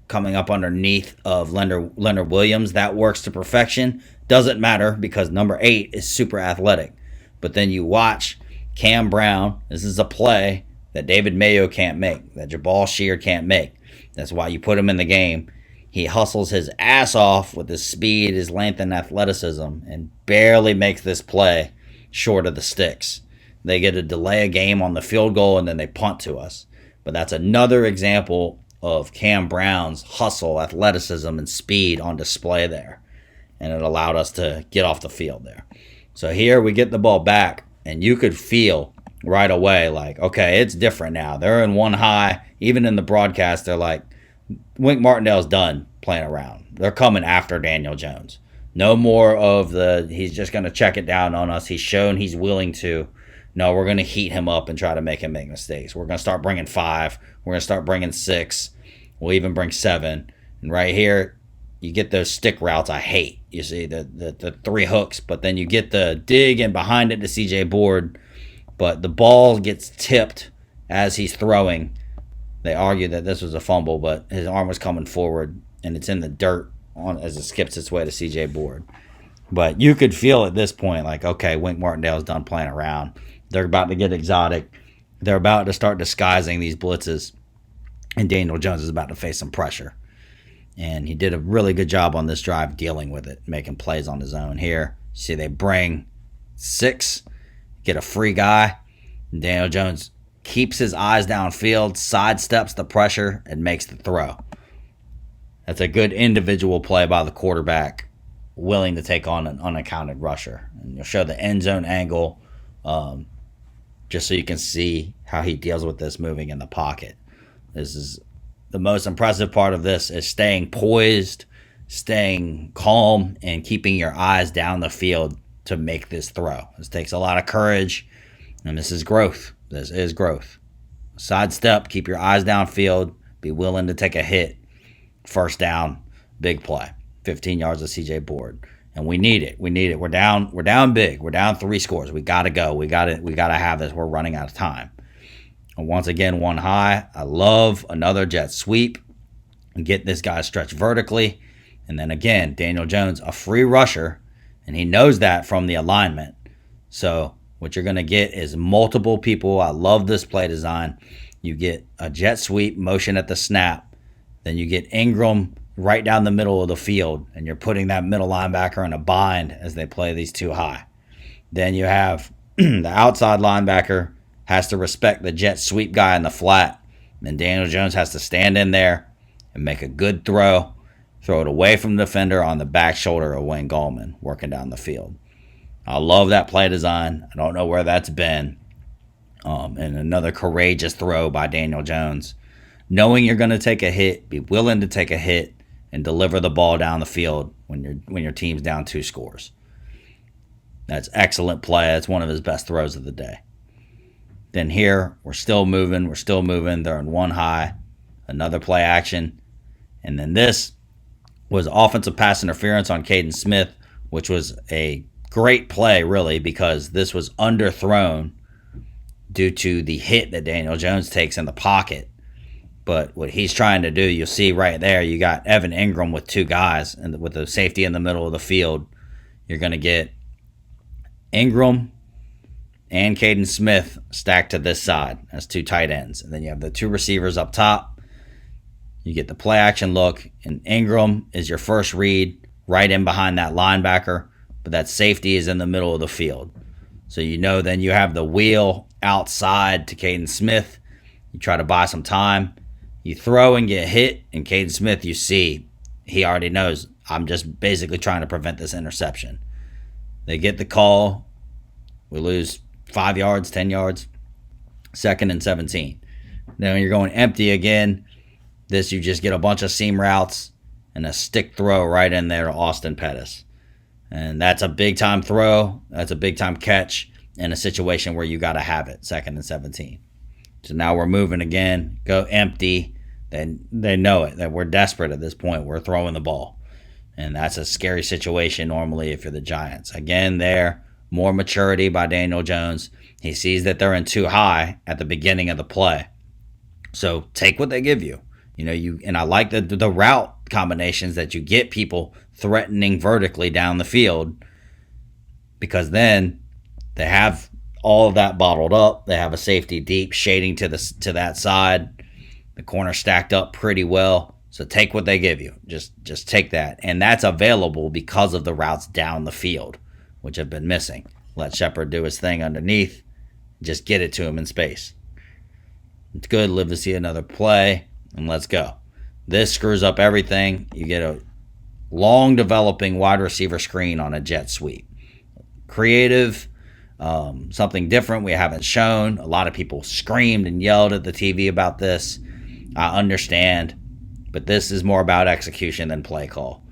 coming up underneath of Leonard Williams. That works to perfection. Doesn't matter because number 8 is super athletic. But then you watch Cam Brown. This is a play that David Mayo can't make, that Jabal Sheard can't make. That's why you put him in the game. He hustles his ass off with his speed, his length, and athleticism, and barely makes this play short of the sticks. They get a delay a game on the field goal, and then they punt to us. But that's another example of Cam Brown's hustle, athleticism, and speed on display there. And it allowed us to get off the field there. So here we get the ball back, and you could feel right away like, okay, it's different now. They're in 1 high. Even in the broadcast, they're like, Wink Martindale's done playing around. They're coming after Daniel Jones. No more of he's just going to check it down on us. He's shown he's willing to. No, we're going to heat him up and try to make him make mistakes. We're going to start bringing 5. We're going to start bringing 6. We'll even bring 7. And right here, you get those stick routes I hate. You see the 3 hooks, but then you get the dig and behind it to CJ Board, but the ball gets tipped as he's throwing. They argue that this was a fumble, but his arm was coming forward, and it's in the dirt as it skips its way to CJ Board. But you could feel at this point like, okay, Wink Martindale's done playing around. They're about to get exotic. They're about to start disguising these blitzes, and Daniel Jones is about to face some pressure. And he did a really good job on this drive dealing with it, making plays on his own here. See, they bring 6, get a free guy. And Daniel Jones keeps his eyes downfield, sidesteps the pressure, and makes the throw. That's a good individual play by the quarterback, willing to take on an unaccounted rusher. And you'll show the end zone angle just so you can see how he deals with this moving in the pocket. This is the most impressive part of this is staying poised, staying calm, and keeping your eyes down the field to make this throw. This takes a lot of courage, and this is growth. This is growth. Sidestep, keep your eyes downfield, be willing to take a hit. First down, big play. 15 yards of CJ Board. And we need it. We need it. We're down big. We're down 3 scores. We gotta go. We gotta have this. We're running out of time. And once again, 1 high. I love another jet sweep and get this guy stretched vertically. And then again, Daniel Jones, a free rusher, and he knows that from the alignment. So what you're going to get is multiple people. I love this play design. You get a jet sweep motion at the snap. Then you get Ingram right down the middle of the field, and you're putting that middle linebacker in a bind as they play these too high. Then you have the outside linebacker has to respect the jet sweep guy in the flat. And Daniel Jones has to stand in there and make a good throw it away from the defender on the back shoulder of Wayne Gallman working down the field. I love that play design. I don't know where that's been. And another courageous throw by Daniel Jones. Knowing you're going to take a hit, be willing to take a hit, and deliver the ball down the field when your team's down 2 scores. That's excellent play. That's one of his best throws of the day. Then here, we're still moving. They're in 1 high. Another play action. And then this was offensive pass interference on Caden Smith, which was a great play, really, because this was underthrown due to the hit that Daniel Jones takes in the pocket. But what he's trying to do, you'll see right there, you got Evan Ingram with 2 guys, and with the safety in the middle of the field, you're going to get Ingram and Caden Smith stacked to this side as 2 tight ends. And then you have the 2 receivers up top. You get the play action look, and Ingram is your first read right in behind that linebacker, but that safety is in the middle of the field. So then you have the wheel outside to Caden Smith. You try to buy some time. You throw and get hit, and Caden Smith, you see, he already knows, I'm just basically trying to prevent this interception. They get the call. We lose 5 yards, 10 yards. 2nd and 17. Then when you're going empty again, you just get a bunch of seam routes and a stick throw right in there to Austin Pettis. And that's a big-time throw. That's a big-time catch in a situation where you got to have it, 2nd and 17. So now we're moving again, go empty. Then they know it, that we're desperate at this point. We're throwing the ball. And that's a scary situation normally if you're the Giants. Again, there, more maturity by Daniel Jones. He sees that they're in 2 high at the beginning of the play. So take what they give you. And I like the route combinations that you get people threatening vertically down the field, because then they have all of that bottled up. They have a safety deep shading to that side. The corner stacked up pretty well. So take what they give you. Just take that. And that's available because of the routes down the field, which have been missing. Let Shepard do his thing underneath. Just get it to him in space. It's good. Live to see another play. And let's go. This screws up everything. You get a long developing wide receiver screen on a jet sweep. Creative. Something different we haven't shown. A lot of people screamed and yelled at the TV about this. I understand, but this is more about execution than play call.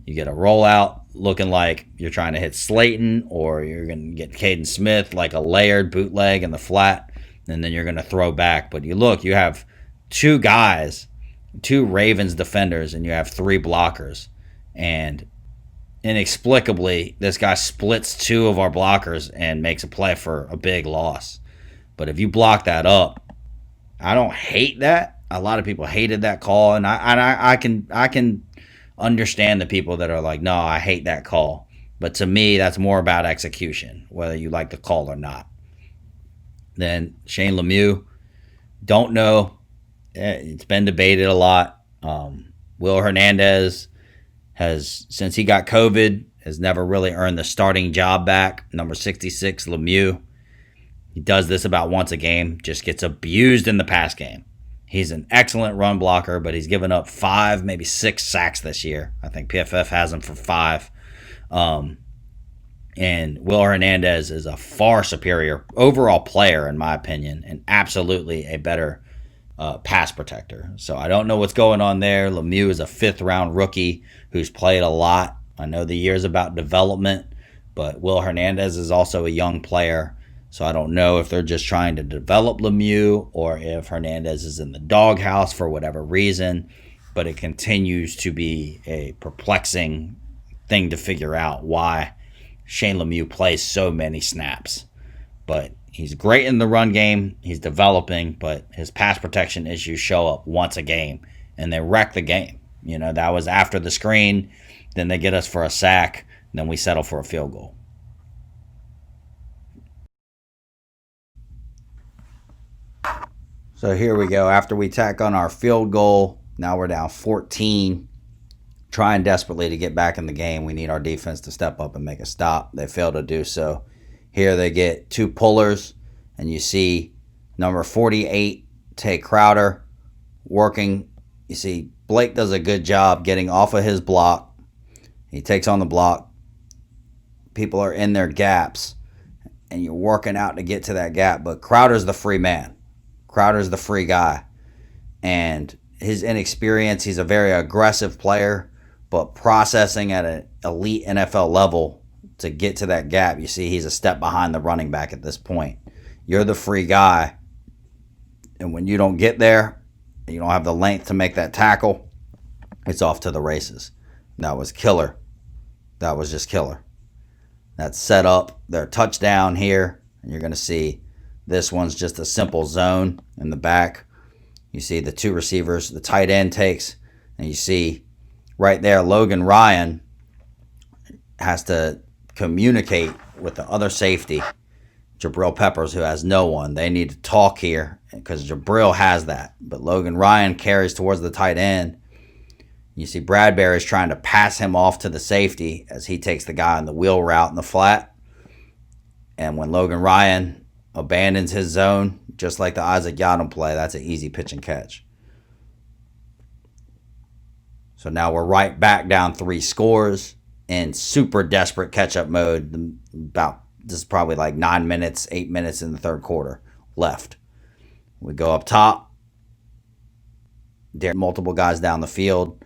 You get a rollout looking like you're trying to hit Slayton, or you're going to get Caden Smith like a layered bootleg in the flat, and then you're going to throw back. But you have 2 guys, 2 Ravens defenders, and you have 3 blockers. And inexplicably, this guy splits 2 of our blockers and makes a play for a big loss. But if you block that up, I don't hate that. A lot of people hated that call, and I can understand the people that are like, no, I hate that call. But to me, that's more about execution, whether you like the call or not. Then Shane Lemieux, don't know. It's been debated a lot. Will Hernandez has, since he got COVID, has never really earned the starting job back. Number 66, Lemieux. He does this about once a game, just gets abused in the pass game. He's an excellent run blocker, but he's given up 5, maybe 6 sacks this year. I think PFF has him for 5. And Will Hernandez is a far superior overall player, in my opinion, and absolutely a better pass protector. So I don't know what's going on there. Lemieux is a 5th-round rookie who's played a lot. I know the year's about development, but Will Hernandez is also a young player. So I don't know if they're just trying to develop Lemieux or if Hernandez is in the doghouse for whatever reason. But it continues to be a perplexing thing to figure out why Shane Lemieux plays so many snaps. But he's great in the run game. He's developing, but his pass protection issues show up once a game, and they wreck the game. That was after the screen. Then they get us for a sack. And then we settle for a field goal. So here we go. After we tack on our field goal, now we're down 14. Trying desperately to get back in the game. We need our defense to step up and make a stop. They fail to do so. Here they get two pullers, and you see number 48, Tay Crowder, working. You see Blake does a good job getting off of his block. He takes on the block. People are in their gaps, and you're working out to get to that gap. But Crowder's the free man. Crowder's the free guy. And his inexperience, he's a very aggressive player, but processing at an elite NFL level to get to that gap, you see he's a step behind the running back at this point. You're the free guy, and when you don't get there, you don't have the length to make that tackle, it's off to the races. That was killer. That was just killer. That set up their touchdown here, and you're going to see this one's just a simple zone in the back. You see the two receivers, the tight end takes, and you see right there, Logan Ryan has to communicate with the other safety, Jabril Peppers, who has no one. They need to talk here because Jabril has that. But Logan Ryan carries towards the tight end. You see Bradbury's trying to pass him off to the safety as he takes the guy on the wheel route in the flat. And when Logan Ryan abandons his zone, just like the Isaac Yiadom play, that's an easy pitch and catch. So now we're right back down 3 scores in super desperate catch-up mode. This is probably like 9 minutes, 8 minutes in the third quarter left. We go up top. There are multiple guys down the field.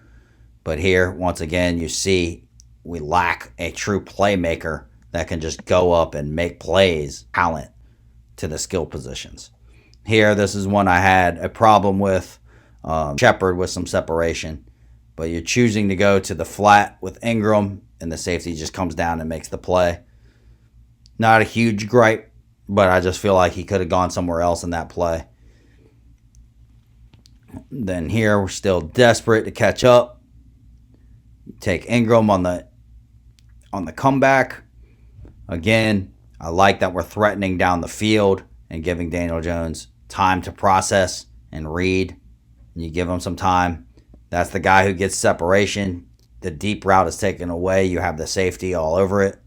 But here, once again, you see we lack a true playmaker that can just go up and make plays, talent to the skill positions. Here, this is one I had a problem with. Shepard with some separation. But you're choosing to go to the flat with Ingram, and the safety just comes down and makes the play. Not a huge gripe, but I just feel like he could have gone somewhere else in that play. Then here, we're still desperate to catch up. Take Ingram on the comeback. Again, I like that we're threatening down the field and giving Daniel Jones time to process and read. And you give him some time. That's the guy who gets separation. The deep route is taken away. You have the safety all over it.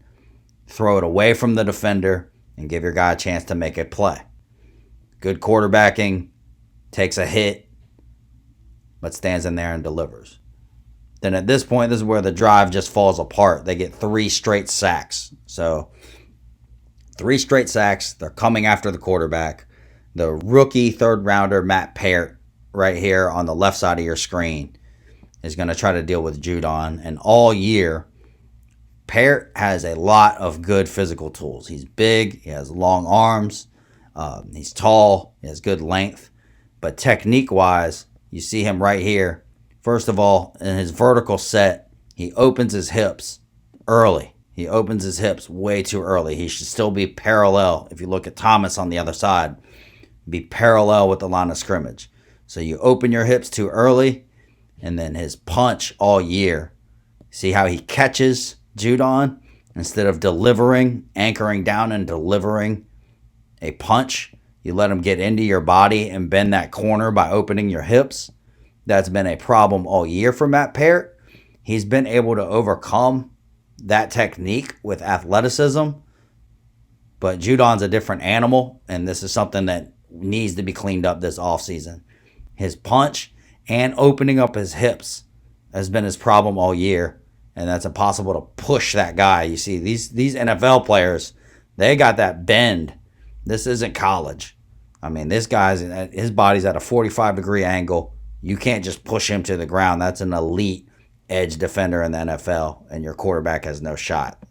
Throw it away from the defender and give your guy a chance to make a play. Good quarterbacking. Takes a hit, but stands in there and delivers. Then at this point, this is where the drive just falls apart. They get 3 straight sacks. So 3 straight sacks. They're coming after the quarterback. The rookie third rounder, Matt Peart, right here on the left side of your screen, is going to try to deal with Judon. And all year, Peart has a lot of good physical tools. He's big. He has long arms. He's tall. He has good length. But technique-wise, you see him right here. First of all, in his vertical set, he opens his hips early. He opens his hips way too early. He should still be parallel. If you look at Thomas on the other side, be parallel with the line of scrimmage. So you open your hips too early, and then his punch all year. See how he catches Judon instead of anchoring down and delivering a punch. You let him get into your body and bend that corner by opening your hips. That's been a problem all year for Matt Peart. He's been able to overcome that technique with athleticism, but Judon's a different animal, and this is something that needs to be cleaned up this offseason. His punch and opening up his hips has been his problem all year, and that's impossible to push that guy. You see, these NFL players, they got that bend. This isn't college. I mean, his body's at a 45-degree angle. You can't just push him to the ground. That's an elite edge defender in the NFL, and your quarterback has no shot.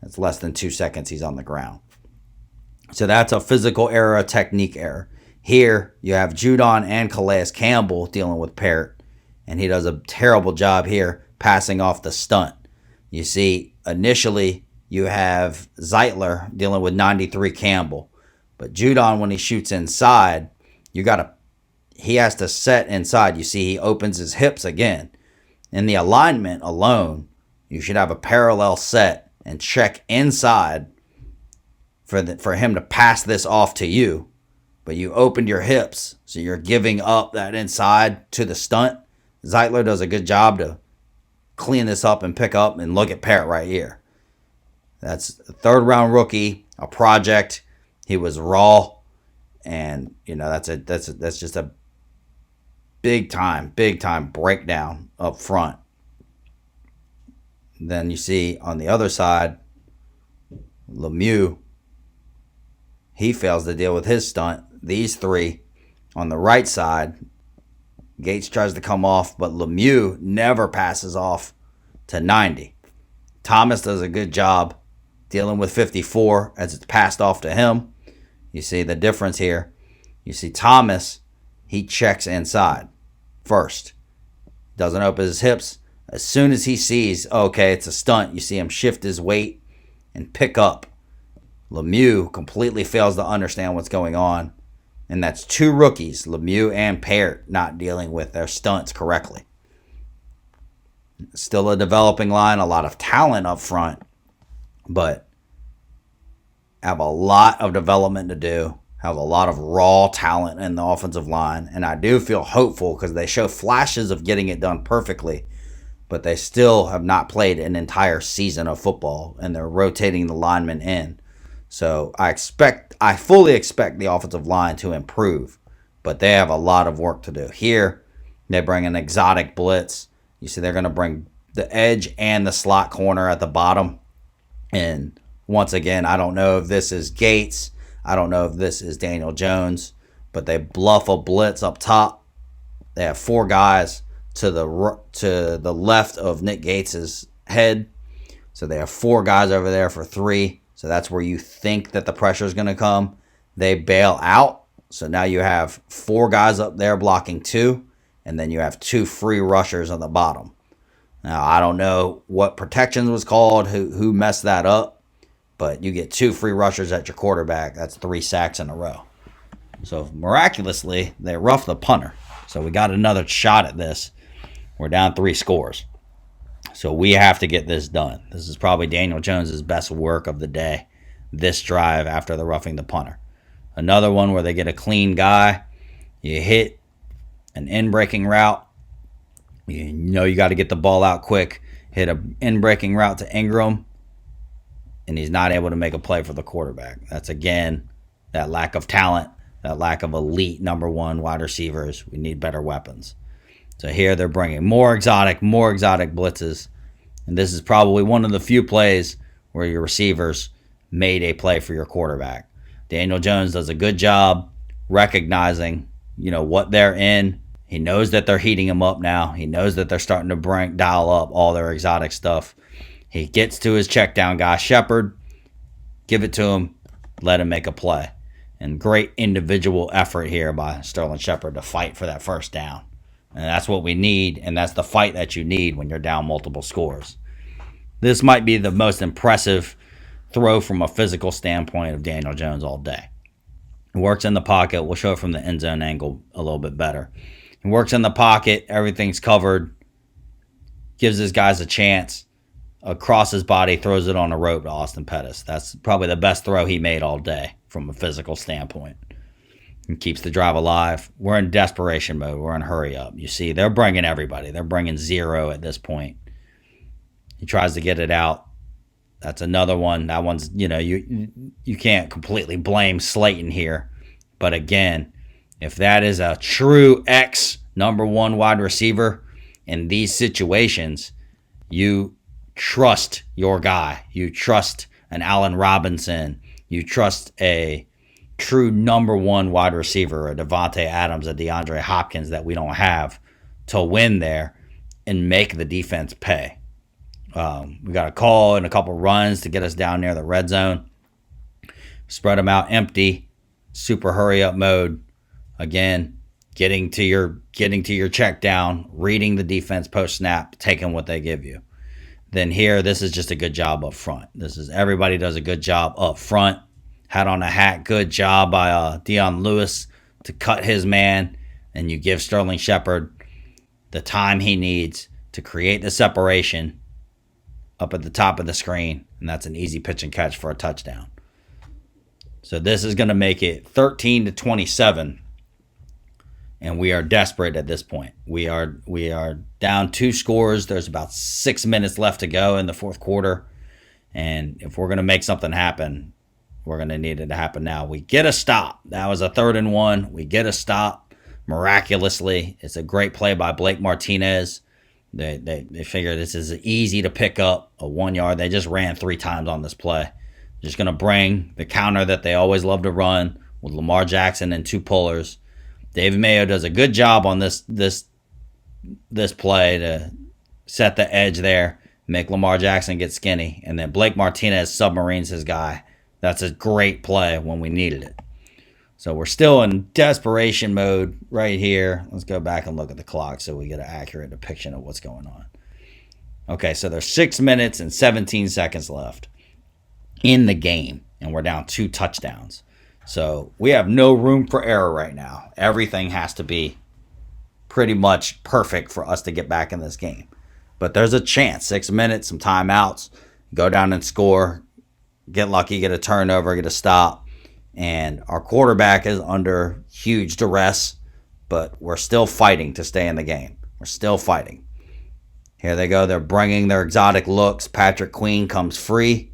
It's less than 2 seconds he's on the ground. So that's a physical error, a technique error. Here, you have Judon and Calais Campbell dealing with Peart, and he does a terrible job here passing off the stunt. You see, initially, you have Zeitler dealing with 93 Campbell, but Judon, when he shoots inside, he has to set inside. You see, he opens his hips again. In the alignment alone, you should have a parallel set and check inside for him to pass this off to you. but you opened your hips, so you're giving up that inside to the stunt. Zeitler does a good job to clean this up and pick up, and look at Parrott right here. That's a third-round rookie, a project. He was raw, and that's just a big time breakdown up front. Then you see on the other side, Lemieux. He fails to deal with his stunt. These three on the right side, Gates tries to come off, but Lemieux never passes off to 90. Thomas does a good job dealing with 54 as it's passed off to him. You see the difference here. You see Thomas, he checks inside first. Doesn't open his hips. As soon as he sees, okay, it's a stunt, you see him shift his weight and pick up. Lemieux completely fails to understand what's going on. And that's two rookies, Lemieux and Parrott, not dealing with their stunts correctly. Still a developing line, a lot of talent up front, but have a lot of development to do, have a lot of raw talent in the offensive line, and I do feel hopeful because they show flashes of getting it done perfectly, but they still have not played an entire season of football, and they're rotating the linemen in. So I fully expect the offensive line to improve, but they have a lot of work to do. Here, they bring an exotic blitz. You see they're going to bring the edge and the slot corner at the bottom. And once again, I don't know if this is Gates. I don't know if this is Daniel Jones. But they bluff a blitz up top. They have four guys to the left of Nick Gates' head. So they have four guys over there for three. So that's where you think that the pressure is going to come. They bail out. So now you have four guys up there blocking two. And then you have two free rushers on the bottom. Now, I don't know what protections was called, who messed that up. But you get two free rushers at your quarterback. That's 3 sacks in a row. So miraculously, they roughed the punter. So we got another shot at this. We're down 3 scores. So we have to get this done. This is probably Daniel Jones' best work of the day. This drive after the roughing the punter. Another one where they get a clean guy. You hit an in-breaking route. You know you got to get the ball out quick. Hit an in-breaking route to Ingram. And he's not able to make a play for the quarterback. That's, again, that lack of talent, that lack of elite number one wide receivers. We need better weapons. So here they're bringing more exotic blitzes. And this is probably one of the few plays where your receivers made a play for your quarterback. Daniel Jones does a good job recognizing, what they're in. He knows that they're heating him up now. He knows that they're starting to dial up all their exotic stuff. He gets to his check down guy, Shepard. Give it to him. Let him make a play. And great individual effort here by Sterling Shepard to fight for that first down. And that's what we need, and that's the fight that you need when you're down multiple scores. This might be the most impressive throw from a physical standpoint of Daniel Jones all day. He works in the pocket. We'll show it from the end zone angle a little bit better. He works in the pocket. Everything's covered. Gives his guys a chance. Across his body, throws it on a rope to Austin Pettis. That's probably the best throw he made all day from a physical standpoint. And keeps the drive alive. We're in desperation mode. We're in hurry up. You see, they're bringing everybody. They're bringing 0 at this point. He tries to get it out. That's another one. That one's, you can't completely blame Slayton here. But again, if that is a true number one wide receiver in these situations, you trust your guy. You trust an Allen Robinson. You trust a true number one wide receiver, a Devontae Adams, a DeAndre Hopkins that we don't have to win there and make the defense pay. We got a call and a couple runs to get us down near the red zone. Spread them out empty, super hurry up mode. Again, getting to your check down, reading the defense post snap, taking what they give you. Then here, this is just a good job up front. Everybody does a good job up front. Hat on a hat, good job by Dion Lewis to cut his man, and you give Sterling Shepard the time he needs to create the separation up at the top of the screen, and that's an easy pitch and catch for a touchdown. So this is going to make it 13-27. And we are desperate at this point. We are down 2 scores. There's about 6 minutes left to go in the fourth quarter. And if we're going to make something happen, we're going to need it to happen now. We get a stop. That was a 3rd and 1. We get a stop miraculously. It's a great play by Blake Martinez. They figure this is easy to pick up, a 1 yard. They just ran 3 times on this play. Just going to bring the counter that they always love to run with Lamar Jackson and 2 pullers. David Mayo does a good job on this play to set the edge there, make Lamar Jackson get skinny, and then Blake Martinez submarines his guy. That's a great play when we needed it. So we're still in desperation mode right here. Let's go back and look at the clock so we get an accurate depiction of what's going on. Okay, so there's 6 minutes and 17 seconds left in the game, and we're down 2 touchdowns. So we have no room for error right now. Everything has to be pretty much perfect for us to get back in this game. But there's a chance. 6 minutes, some timeouts, go down and score, get lucky, get a turnover, get a stop. And our quarterback is under huge duress, but we're still fighting to stay in the game. We're still fighting. Here they go. They're bringing their exotic looks. Patrick Queen comes free.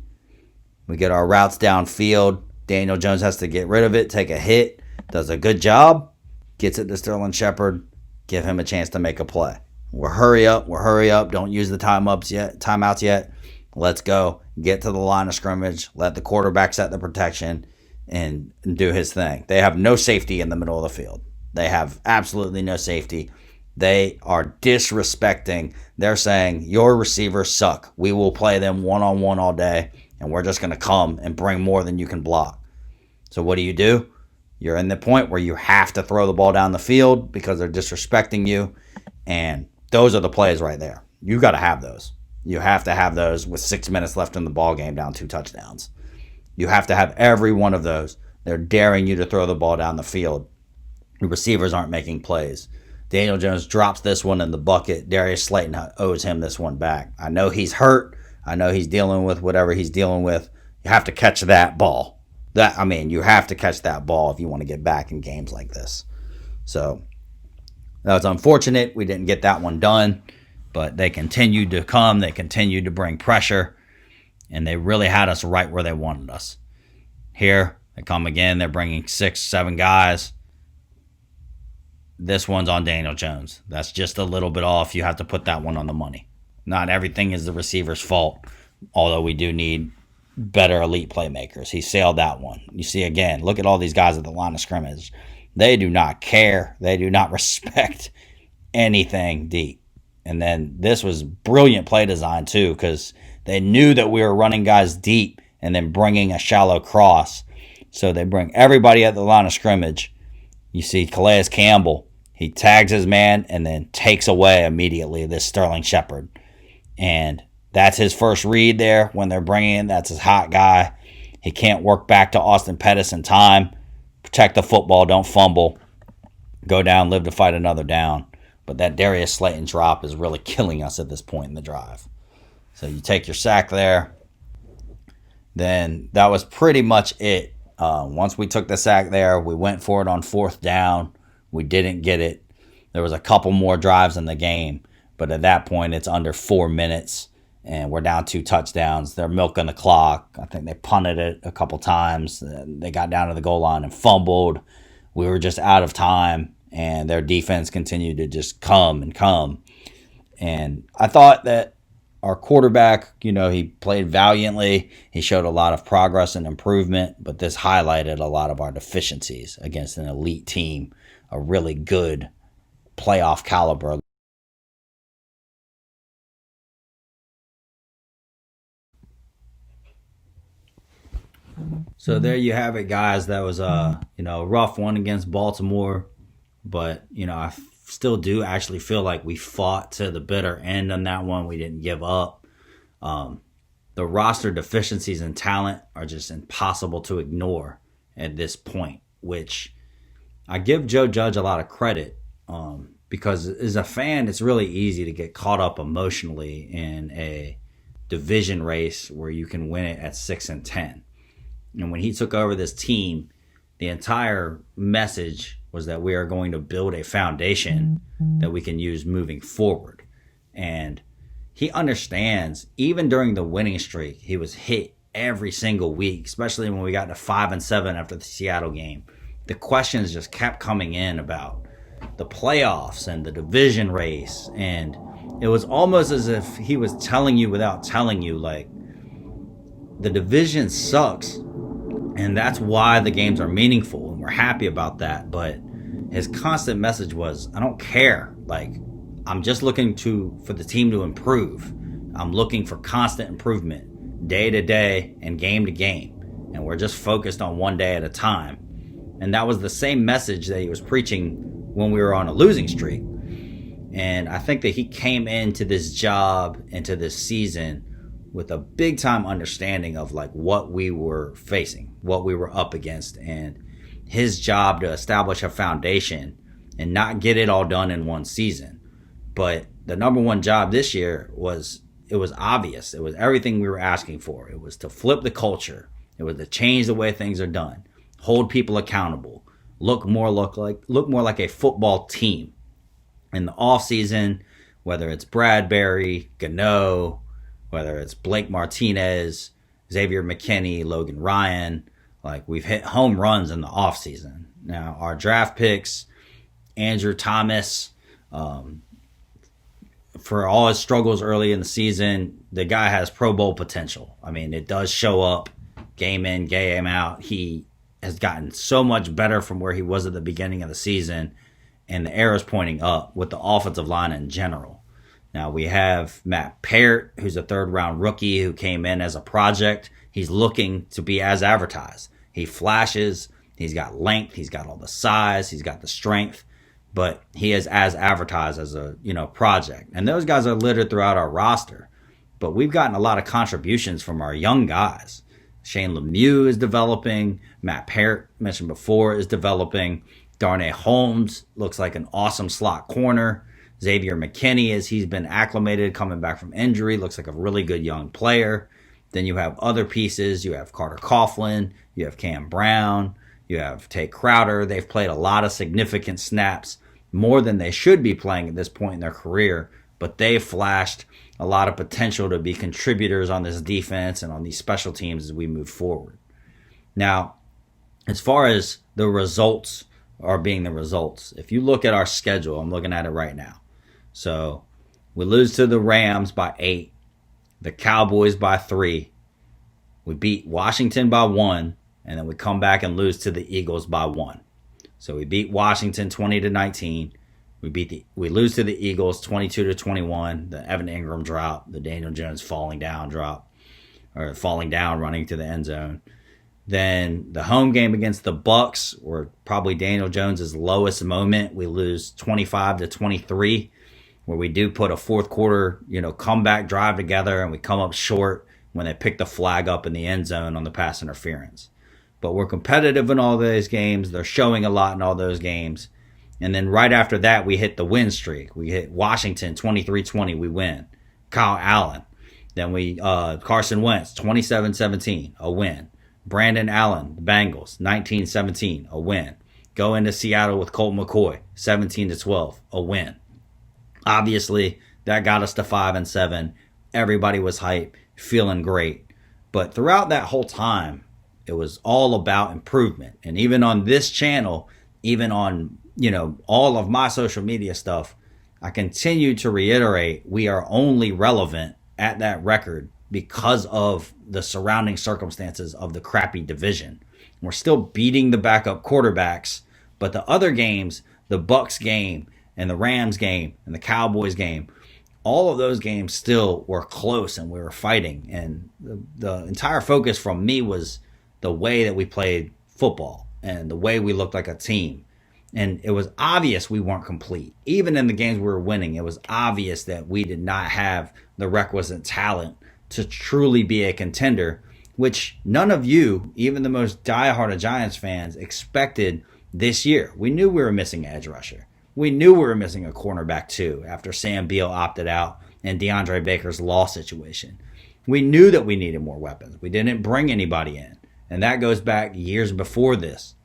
We get our routes downfield. Daniel Jones has to get rid of it, take a hit, does a good job, gets it to Sterling Shepard, give him a chance to make a play. We're hurry up, don't use the timeouts yet. Let's go, get to the line of scrimmage, let the quarterback set the protection, and do his thing. They have no safety in the middle of the field. They have absolutely no safety. They are disrespecting. They're saying, your receivers suck. We will play them one-on-one all day, and we're just going to come and bring more than you can block. So what do? You're in the point where you have to throw the ball down the field because they're disrespecting you. And those are the plays right there. You got to have those. You have to have those with 6 minutes left in the ball game, down 2 touchdowns. You have to have every one of those. They're daring you to throw the ball down the field. The receivers aren't making plays. Daniel Jones drops this one in the bucket. Darius Slayton owes him this one back. I know he's hurt. I know he's dealing with whatever he's dealing with. You have to catch that ball. You have to catch that ball if you want to get back in games like this. So that was unfortunate. We didn't get that one done, but they continued to come. They continued to bring pressure, and they really had us right where they wanted us. Here they come again. They're bringing 6, 7 guys. This one's on Daniel Jones. That's just a little bit off. You have to put that one on the money. Not everything is the receiver's fault, although we do need better elite playmakers. He sailed that one. You see, again, look at all these guys at the line of scrimmage. They do not care. They do not respect anything deep. And then this was brilliant play design, too, because they knew that we were running guys deep and then bringing a shallow cross. So they bring everybody at the line of scrimmage. You see Calais Campbell. He tags his man and then takes away immediately this Sterling Shepard. And that's his first read there when they're bringing in. That's his hot guy. He can't work back to Austin Pettis in time. Protect the football. Don't fumble. Go down, live to fight another down. But that Darius Slayton drop is really killing us at this point in the drive. So you take your sack there. Then that was pretty much it. Once we took the sack there, we went for it on 4th down. We didn't get it. There was a couple more drives in the game. But at that point, it's under 4 minutes. And we're down 2 touchdowns. They're milking the clock. I think they punted it a couple times. They got down to the goal line and fumbled. We were just out of time, and their defense continued to just come and come. And I thought that our quarterback, he played valiantly. He showed a lot of progress and improvement, but this highlighted a lot of our deficiencies against an elite team, a really good playoff caliber. So there you have it, guys. That was a rough one against Baltimore, but I still do actually feel like we fought to the bitter end on that one. We didn't give up. The roster deficiencies and talent are just impossible to ignore at this point, which I give Joe Judge a lot of credit because as a fan, it's really easy to get caught up emotionally in a division race where you can win it at 6-10. And when he took over this team, the entire message was that we are going to build a foundation that we can use moving forward. And he understands, even during the winning streak, he was hit every single week, especially when we got to 5-7 after the Seattle game. The questions just kept coming in about the playoffs and the division race. And it was almost as if he was telling you without telling you, like, the division sucks. And that's why the games are meaningful. And we're happy about that. But his constant message was, I don't care. Like, I'm just looking for the team to improve. I'm looking for constant improvement, day to day and game to game. And we're just focused on one day at a time. And that was the same message that he was preaching when we were on a losing streak. And I think that he came into this job, into this season, with a big time understanding of like what we were facing, what we were up against, and his job to establish a foundation and not get it all done in one season. But the number one job this year was obvious. It was everything we were asking for. It was to flip the culture. It was to change the way things are done, hold people accountable, look more like a football team. In the offseason, whether it's Bradbury, Gano, whether it's Blake Martinez, Xavier McKinney, Logan Ryan, like we've hit home runs in the offseason. Now, our draft picks, Andrew Thomas, for all his struggles early in the season, the guy has Pro Bowl potential. I mean, it does show up game in, game out. He has gotten so much better from where he was at the beginning of the season, and the arrow's pointing up with the offensive line in general. Now we have Matt Parrott, who's a third-round rookie who came in as a project. He's looking to be as advertised. He flashes. He's got length. He's got all the size. He's got the strength. But he is as advertised as a project. And those guys are littered throughout our roster. But we've gotten a lot of contributions from our young guys. Shane Lemieux is developing. Matt Parrott, mentioned before, is developing. Darnay Holmes looks like an awesome slot corner. Xavier McKinney, as he's been acclimated coming back from injury, looks like a really good young player. Then you have other pieces. You have Carter Coughlin. You have Cam Brown. You have Tate Crowder. They've played a lot of significant snaps, more than they should be playing at this point in their career. But they've flashed a lot of potential to be contributors on this defense and on these special teams as we move forward. Now, as far as the results are being the results, if you look at our schedule, I'm looking at it right now. So we lose to the Rams by 8, the Cowboys by 3. We beat Washington by 1, and then we come back and lose to the Eagles by 1. So we beat Washington 20-19. We lose to the Eagles 22-21. The Evan Ingram drop, the Daniel Jones falling down running to the end zone. Then the home game against the Bucks, were probably Daniel Jones' lowest moment. We lose 25-23, where we do put a fourth quarter, comeback drive together, and we come up short when they pick the flag up in the end zone on the pass interference. But we're competitive in all those games. They're showing a lot in all those games. And then right after that, we hit the win streak. We hit Washington 23-20. We win. Kyle Allen. Then Carson Wentz 27-17, a win. Brandon Allen, the Bengals 19-17, a win. Go into Seattle with Colt McCoy 17-12, a win. Obviously, that got us to 5-7. Everybody was hyped, feeling great. But throughout that whole time, it was all about improvement. And even on this channel, even on all of my social media stuff, I continue to reiterate we are only relevant at that record because of the surrounding circumstances of the crappy division. We're still beating the backup quarterbacks, but the other games, the Bucks game and the Rams game and the Cowboys game, all of those games still were close and we were fighting. And the entire focus from me was the way that we played football and the way we looked like a team. And it was obvious we weren't complete. Even in the games we were winning, it was obvious that we did not have the requisite talent to truly be a contender, which none of you, even the most diehard of Giants fans, expected this year. We knew we were missing an edge rusher. We knew we were missing a cornerback too after Sam Beal opted out and DeAndre Baker's law situation. We knew that we needed more weapons. We didn't bring anybody in. And that goes back years before this.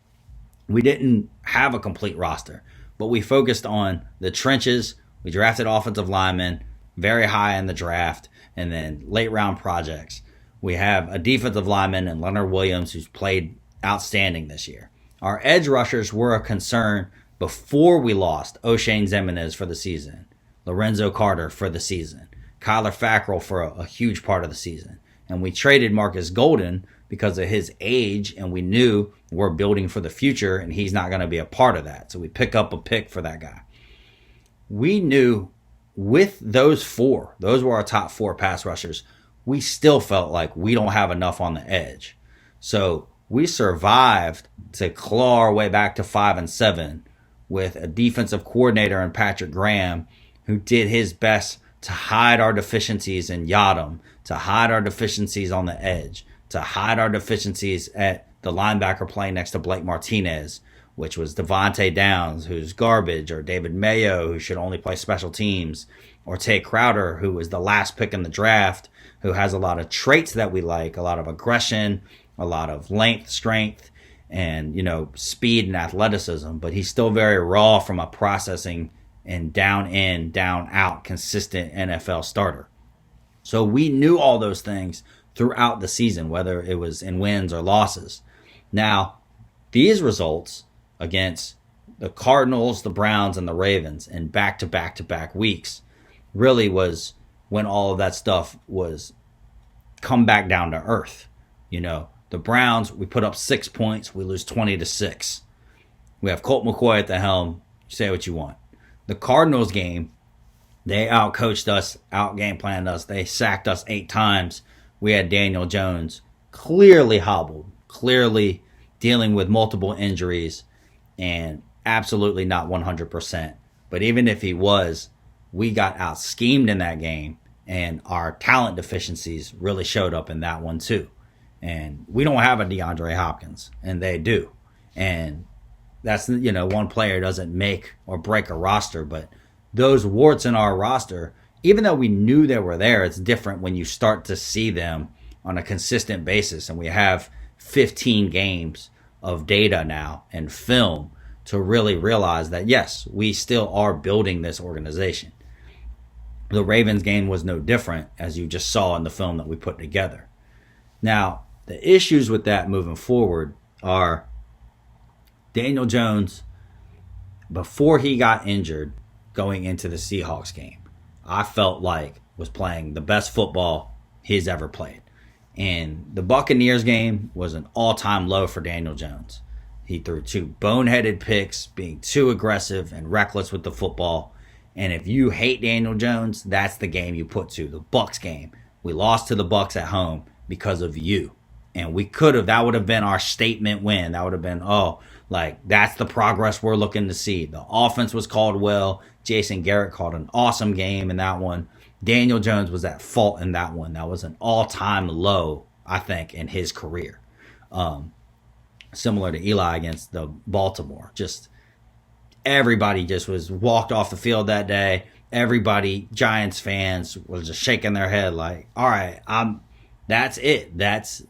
We didn't have a complete roster, but we focused on the trenches. We drafted offensive linemen very high in the draft, and then late round projects. We have a defensive lineman in Leonard Williams who's played outstanding this year. Our edge rushers were a concern before we lost O'Shane Zimenez for the season, Lorenzo Carter for the season, Kyler Fackrell for a huge part of the season. And we traded Marcus Golden because of his age, and we knew we're building for the future, and he's not going to be a part of that. So we pick up a pick for that guy. We knew with those four, those were our top four pass rushers, we still felt like we don't have enough on the edge. So we survived to claw our way back to 5-7 with a defensive coordinator in Patrick Graham who did his best to hide our deficiencies in Yadam, to hide our deficiencies on the edge, to hide our deficiencies at the linebacker playing next to Blake Martinez, which was Devontae Downs, who's garbage, or David Mayo, who should only play special teams, or Tay Crowder, who was the last pick in the draft, who has a lot of traits that we like, a lot of aggression, a lot of length, strength, and, speed and athleticism, but he's still very raw from a processing and down in, down out, consistent NFL starter. So we knew all those things throughout the season, whether it was in wins or losses. Now, these results against the Cardinals, the Browns, and the Ravens in back-to-back-to-back weeks really was when all of that stuff was come back down to earth. The Browns, we put up 6 points, we lose 20-6. We have Colt McCoy at the helm. Say what you want. The Cardinals game, they outcoached us, out-game planned us. They sacked us 8 times. We had Daniel Jones clearly hobbled, clearly dealing with multiple injuries, and absolutely not 100%. But even if he was, we got out-schemed in that game, and our talent deficiencies really showed up in that one too. And we don't have a DeAndre Hopkins, and they do. And that's, one player doesn't make or break a roster, but those warts in our roster, even though we knew they were there, it's different when you start to see them on a consistent basis. And we have 15 games of data now and film to really realize that, yes, we still are building this organization. The Ravens game was no different, as you just saw in the film that we put together. Now, the issues with that moving forward are Daniel Jones, before he got injured going into the Seahawks game, I felt like was playing the best football he's ever played. And the Buccaneers game was an all-time low for Daniel Jones. He threw 2 boneheaded picks, being too aggressive and reckless with the football. And if you hate Daniel Jones, that's the game you put to, the Bucs game. We lost to the Bucs at home because of you. And we could have, that would have been our statement win. That would have been, that's the progress we're looking to see. The offense was called well. Jason Garrett called an awesome game in that one. Daniel Jones was at fault in that one. That was an all-time low, I think, in his career. Similar to Eli against the Baltimore. Just everybody just was walked off the field that day. Everybody, Giants fans, was just shaking their head like, all right, that's it. That's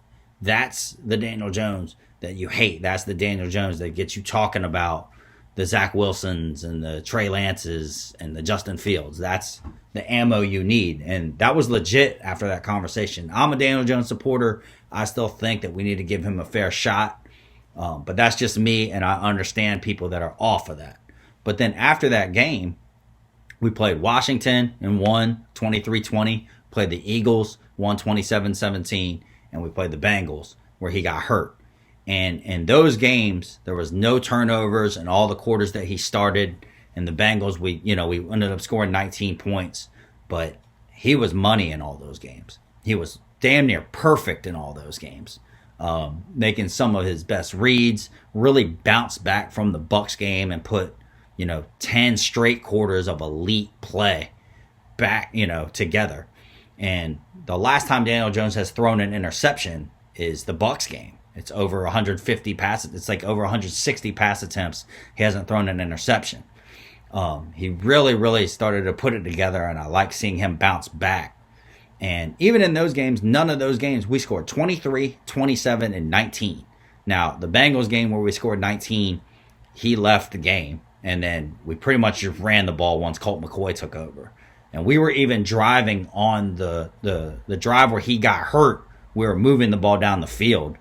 the Daniel Jones that you hate. That's the Daniel Jones that gets you talking about the Zach Wilsons and the Trey Lances and the Justin Fields. That's the ammo you need. And that was legit after that conversation. I'm a Daniel Jones supporter. I still think that we need to give him a fair shot. But that's just me, and I understand people that are off of that. But then after that game, we played Washington and won 23-20. Played the Eagles, won 27-17. And we played the Bengals, where he got hurt. And in those games, there was no turnovers in all the quarters that he started. And the Bengals, we ended up scoring 19 points. But he was money in all those games. He was damn near perfect in all those games. Making some of his best reads, really bounced back from the Bucs game and put, 10 straight quarters of elite play back, together. And the last time Daniel Jones has thrown an interception is the Bucs game. It's over 150 passes. It's like over 160 pass attempts. He hasn't thrown an interception. He really, really started to put it together, and I like seeing him bounce back. And even in those games, none of those games, we scored 23, 27, and 19. Now, the Bengals game where we scored 19, he left the game. And then we pretty much just ran the ball once Colt McCoy took over. And we were even driving on the drive where he got hurt. We were moving the ball down the field.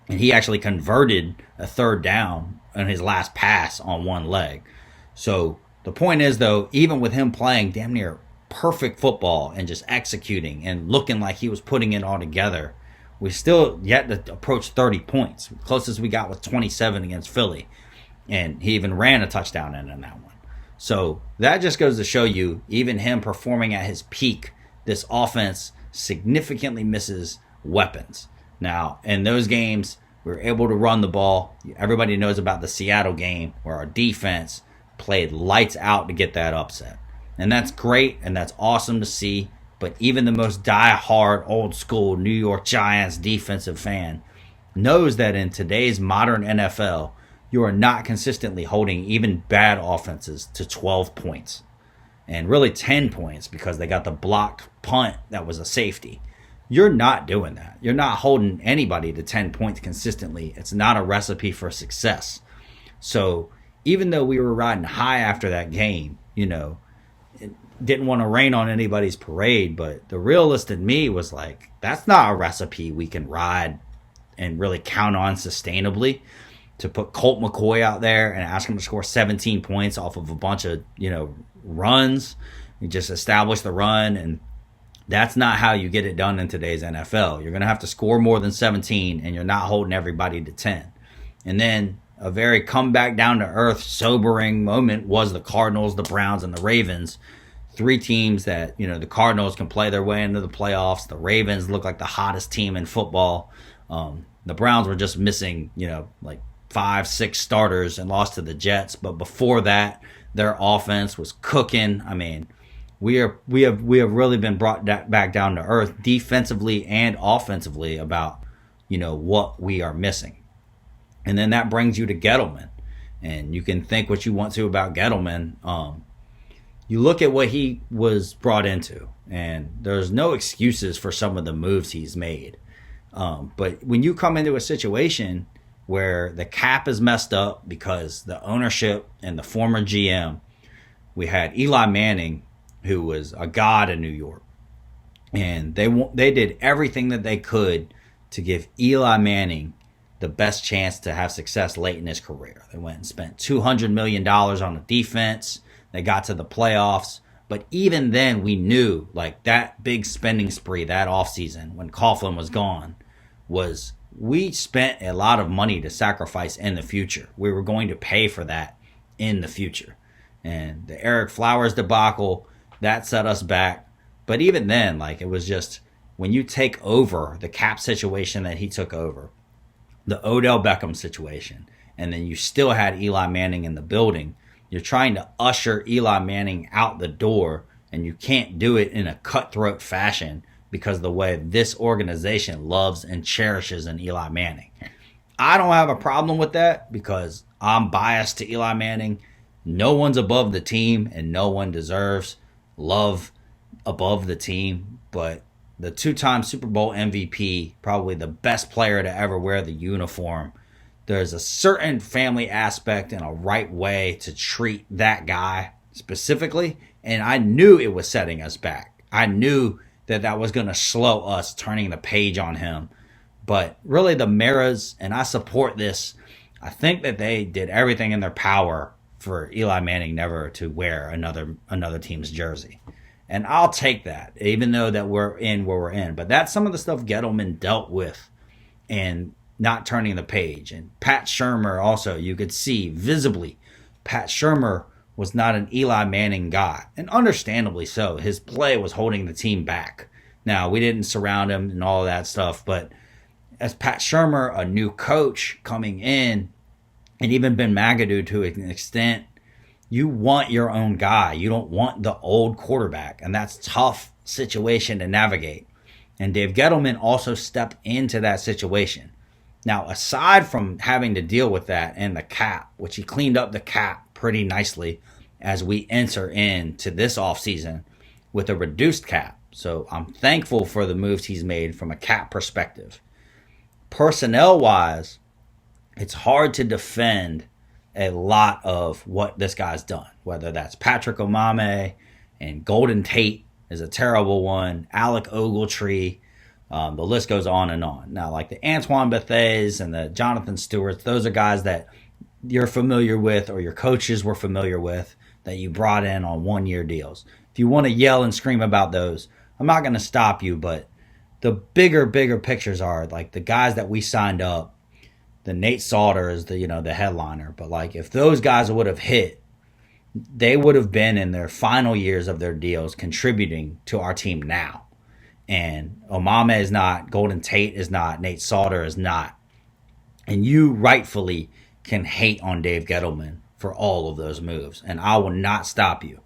And he actually converted a third down on his last pass on one leg. So the point is, though, even with him playing damn near perfect football and just executing and looking like he was putting it all together, we still yet to approach 30 points. The closest we got was 27 against Philly. And he even ran a touchdown in that one. So that just goes to show you, even him performing at his peak, this offense significantly misses weapons. Now, in those games, we were able to run the ball. Everybody knows about the Seattle game where our defense played lights out to get that upset. And that's great, and that's awesome to see. But even the most die-hard, old-school New York Giants defensive fan knows that in today's modern NFL, you are not consistently holding even bad offenses to 12 points. And really 10 points because they got the blocked punt that was a safety. You're not doing that. You're not holding anybody to 10 points consistently. It's not a recipe for success. So even though we were riding high after that game, didn't want to rain on anybody's parade, but the realist in me was like, that's not a recipe we can ride and really count on sustainably. To put Colt McCoy out there and ask him to score 17 points off of a bunch of, runs. You just establish the run, and that's not how you get it done in today's NFL. You're going to have to score more than 17, and you're not holding everybody to 10. And then a very comeback down-to-earth, sobering moment was the Cardinals, the Browns, and the Ravens. Three teams that, the Cardinals can play their way into the playoffs. The Ravens look like the hottest team in football. The Browns were just missing, 5-6 starters and lost to the Jets. But before that, their offense was cooking. I mean, we have really been brought back down to earth defensively and offensively about, what we are missing. And then that brings you to Gettleman. And you can think what you want to about Gettleman. You look at what he was brought into, and there's no excuses for some of the moves he's made. But when you come into a situation where the cap is messed up because the ownership and the former GM, we had Eli Manning, who was a god in New York, and they did everything that they could to give Eli Manning the best chance to have success late in his career. They went and spent $200 million on the defense. They got to the playoffs. But even then, we knew that big spending spree that offseason when Coughlin was gone we spent a lot of money to sacrifice in the future. We were going to pay for that in the future. And the Eric Flowers debacle, that set us back. But even then, it was just when you take over the cap situation that he took over, the Odell Beckham situation, and then you still had Eli Manning in the building, you're trying to usher Eli Manning out the door, and you can't do it in a cutthroat fashion because of the way this organization loves and cherishes an Eli Manning. I don't have a problem with that because I'm biased to Eli Manning. No one's above the team, and no one deserves love above the team. But the two-time Super Bowl MVP, probably the best player to ever wear the uniform, there's a certain family aspect and a right way to treat that guy specifically. And I knew it was setting us back. I knew that was going to slow us turning the page on him. But really the Maras, and I support this, I think that they did everything in their power for Eli Manning never to wear another team's jersey. And I'll take that, even though that we're in where we're in. But that's some of the stuff Gettleman dealt with and not turning the page. And Pat Shurmur also, you could see visibly, Pat Shurmur was not an Eli Manning guy. And understandably so. His play was holding the team back. Now, we didn't surround him and all of that stuff, but as Pat Shurmur, a new coach coming in, and even Ben McAdoo to an extent, you want your own guy. You don't want the old quarterback, and that's a tough situation to navigate. And Dave Gettleman also stepped into that situation. Now, aside from having to deal with that and the cap, which he cleaned up the cap pretty nicely as we enter into this offseason with a reduced cap. So I'm thankful for the moves he's made from a cap perspective. Personnel-wise, it's hard to defend a lot of what this guy's done, whether that's Patrick Omameh and Golden Tate is a terrible one, Alec Ogletree, the list goes on and on. Now, like the Antoine Bethays and the Jonathan Stewarts, those are guys that you're familiar with or your coaches were familiar with that you brought in on one-year deals. If you want to yell and scream about those, I'm not going to stop you, but the bigger pictures are like the guys that we signed up. The Nate Sauter is the headliner, but like if those guys would have hit, they would have been in their final years of their deals contributing to our team now. And Omameh is not, Golden Tate is not, Nate Sauter is not. And you rightfully can hate on Dave Gettleman for all of those moves, and I will not stop you.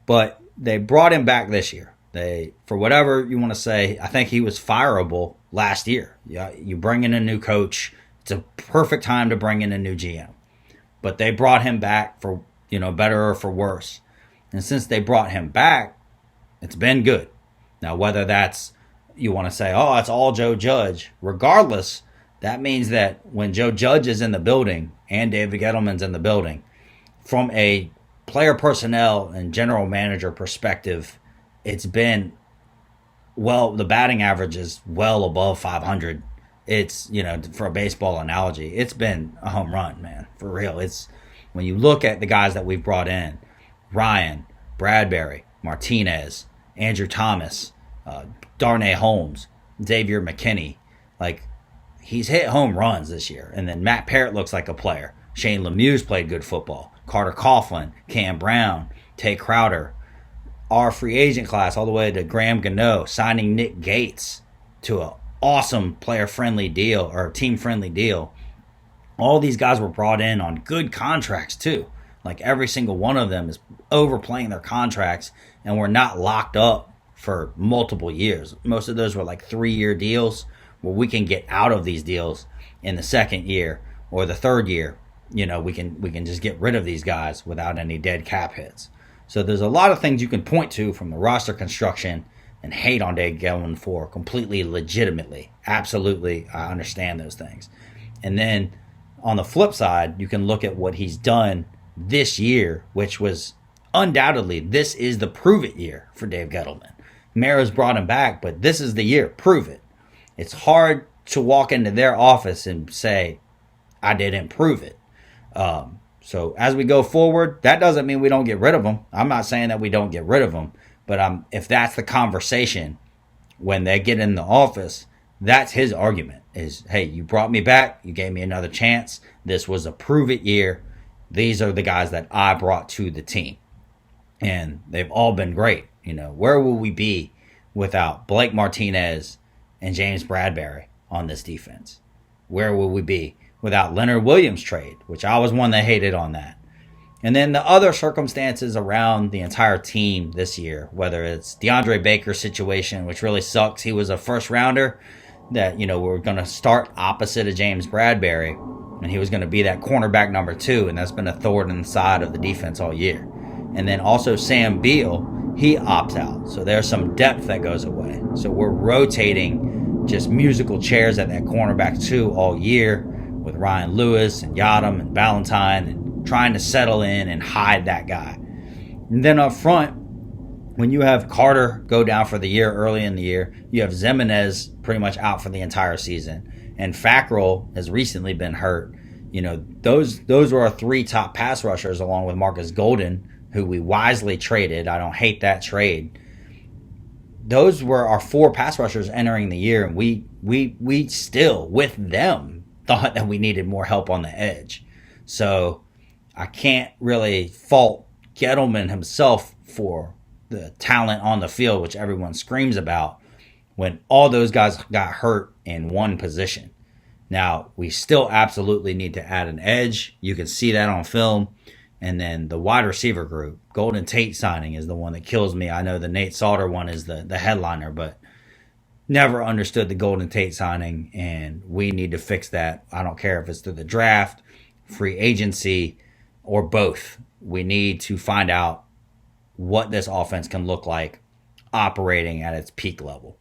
But they brought him back this year. They, for whatever you want to say, I think he was fireable last year. Yeah, you bring in a new coach. It's a perfect time to bring in a new GM. But they brought him back for, better or for worse. And since they brought him back, it's been good. Now, whether that's, you want to say, oh, it's all Joe Judge. Regardless, that means that when Joe Judge is in the building and David Gettleman's in the building, from a player personnel and general manager perspective, it's been, the batting average is well above 500. It's, for a baseball analogy, it's been a home run, man, for real. It's when you look at the guys that we've brought in, Ryan, Bradbury, Martinez, Andrew Thomas, Darnay Holmes, Xavier McKinney, like he's hit home runs this year. And then Matt Parrott looks like a player. Shane Lemieux's played good football. Carter Coughlin, Cam Brown, Tay Crowder, our free agent class all the way to Graham Gano, signing Nick Gates to a awesome player-friendly deal or team-friendly deal. All these guys were brought in on good contracts too. Like every single one of them is overplaying their contracts and we're not locked up for multiple years. Most of those were like 3-year deals where we can get out of these deals in the second year or the third year. We can just get rid of these guys without any dead cap hits. So there's a lot of things you can point to from the roster construction and hate on Dave Gettleman for completely legitimately. Absolutely, I understand those things. And then on the flip side, you can look at what he's done this year, which was undoubtedly, this is the prove it year for Dave Gettleman. Mara's brought him back, but this is the year. Prove it. It's hard to walk into their office and say, I didn't prove it. So as we go forward, that doesn't mean we don't get rid of them. I'm not saying that we don't get rid of them. But if that's the conversation when they get in the office, that's his argument is, hey, you brought me back. You gave me another chance. This was a prove it year. These are the guys that I brought to the team. And they've all been great. Where will we be without Blake Martinez and James Bradbury on this defense? Where will we be without Leonard Williams trade, which I was one that hated on that? And then the other circumstances around the entire team this year, whether it's DeAndre Baker's situation, which really sucks. He was a first rounder that, we're going to start opposite of James Bradbury, and he was going to be that cornerback number 2, and that's been a thorn in the side of the defense all year. And then also Sam Beal, he opts out. So there's some depth that goes away. So we're rotating just musical chairs at that cornerback 2 all year with Ryan Lewis and Yadam and Ballantyne and trying to settle in and hide that guy. And then up front, when you have Carter go down for the year early in the year, you have Zimenez pretty much out for the entire season, and Fackrell has recently been hurt. Those were our 3 top pass rushers along with Marcus Golden, who we wisely traded. I don't hate that trade. Those were our 4 pass rushers entering the year, and we still, with them, thought that we needed more help on the edge. So I can't really fault Gettleman himself for the talent on the field, which everyone screams about, when all those guys got hurt in one position. Now, we still absolutely need to add an edge. You can see that on film. And then the wide receiver group, Golden Tate signing is the one that kills me. I know the Nate Sauter one is the headliner, but never understood the Golden Tate signing, and we need to fix that. I don't care if it's through the draft, free agency, or both. We need to find out what this offense can look like operating at its peak level.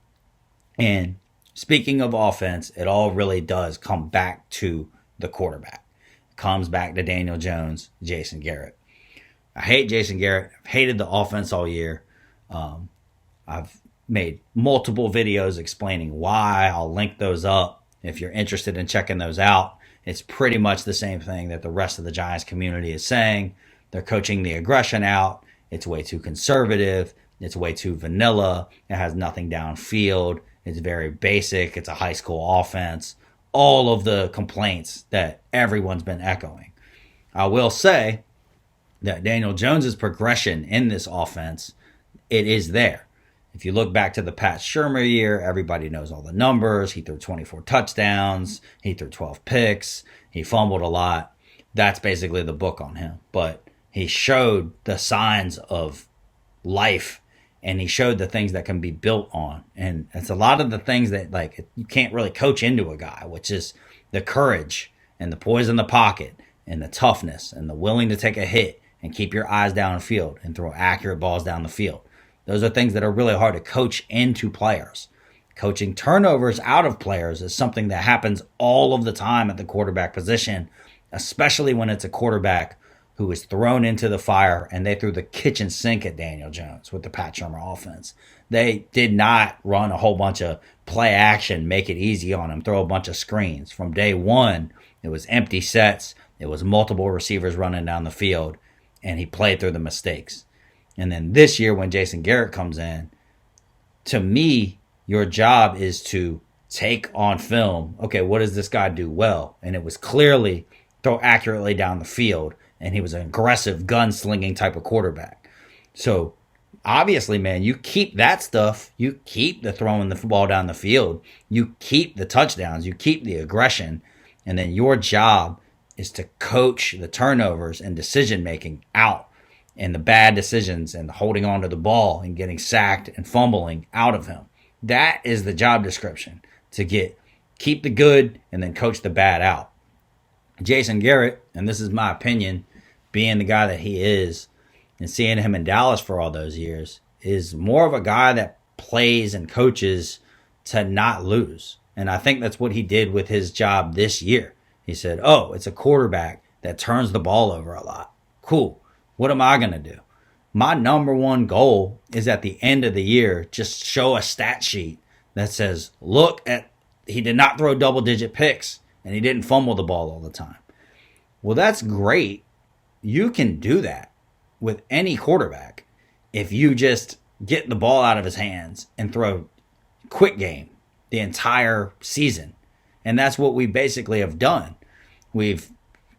And speaking of offense, it all really does come back to the quarterback. It comes back to Daniel Jones, Jason Garrett. I hate Jason Garrett. I've hated the offense all year. I've made multiple videos explaining why. I'll link those up if you're interested in checking those out. It's pretty much the same thing that the rest of the Giants community is saying. They're coaching the aggression out. It's way too conservative. It's way too vanilla. It has nothing downfield. It's very basic. It's a high school offense. All of the complaints that everyone's been echoing. I will say that Daniel Jones's progression in this offense, it is there. If you look back to the Pat Shurmur year, everybody knows all the numbers. He threw 24 touchdowns. He threw 12 picks. He fumbled a lot. That's basically the book on him. But he showed the signs of life, and he showed the things that can be built on. And it's a lot of the things that, like, you can't really coach into a guy, which is the courage and the poise in the pocket and the toughness and the willing to take a hit and keep your eyes downfield and throw accurate balls down the field. Those are things that are really hard to coach into players. Coaching turnovers out of players is something that happens all of the time at the quarterback position, especially when it's a quarterback who is thrown into the fire, and they threw the kitchen sink at Daniel Jones with the Pat Shurmur offense. They did not run a whole bunch of play action, make it easy on him, throw a bunch of screens. From day one, it was empty sets. It was multiple receivers running down the field, and he played through the mistakes. And then this year when Jason Garrett comes in, to me, your job is to take on film, okay, what does this guy do well? And it was clearly throw accurately down the field, and he was an aggressive gunslinging type of quarterback. So obviously, man, you keep that stuff. You keep the throwing the ball down the field. You keep the touchdowns. You keep the aggression. And then your job is to coach the turnovers and decision-making out, and the bad decisions and holding on to the ball and getting sacked and fumbling out of him. That is the job description, to keep the good and then coach the bad out. Jason Garrett, and this is my opinion, being the guy that he is and seeing him in Dallas for all those years, is more of a guy that plays and coaches to not lose. And I think that's what he did with his job this year. He said, oh, it's a quarterback that turns the ball over a lot. Cool. What am I going to do? My number one goal is at the end of the year, just show a stat sheet that says, look at, he did not throw double-digit picks, and he didn't fumble the ball all the time. Well, that's great. You can do that with any quarterback if you just get the ball out of his hands and throw quick game the entire season. And that's what we basically have done. We've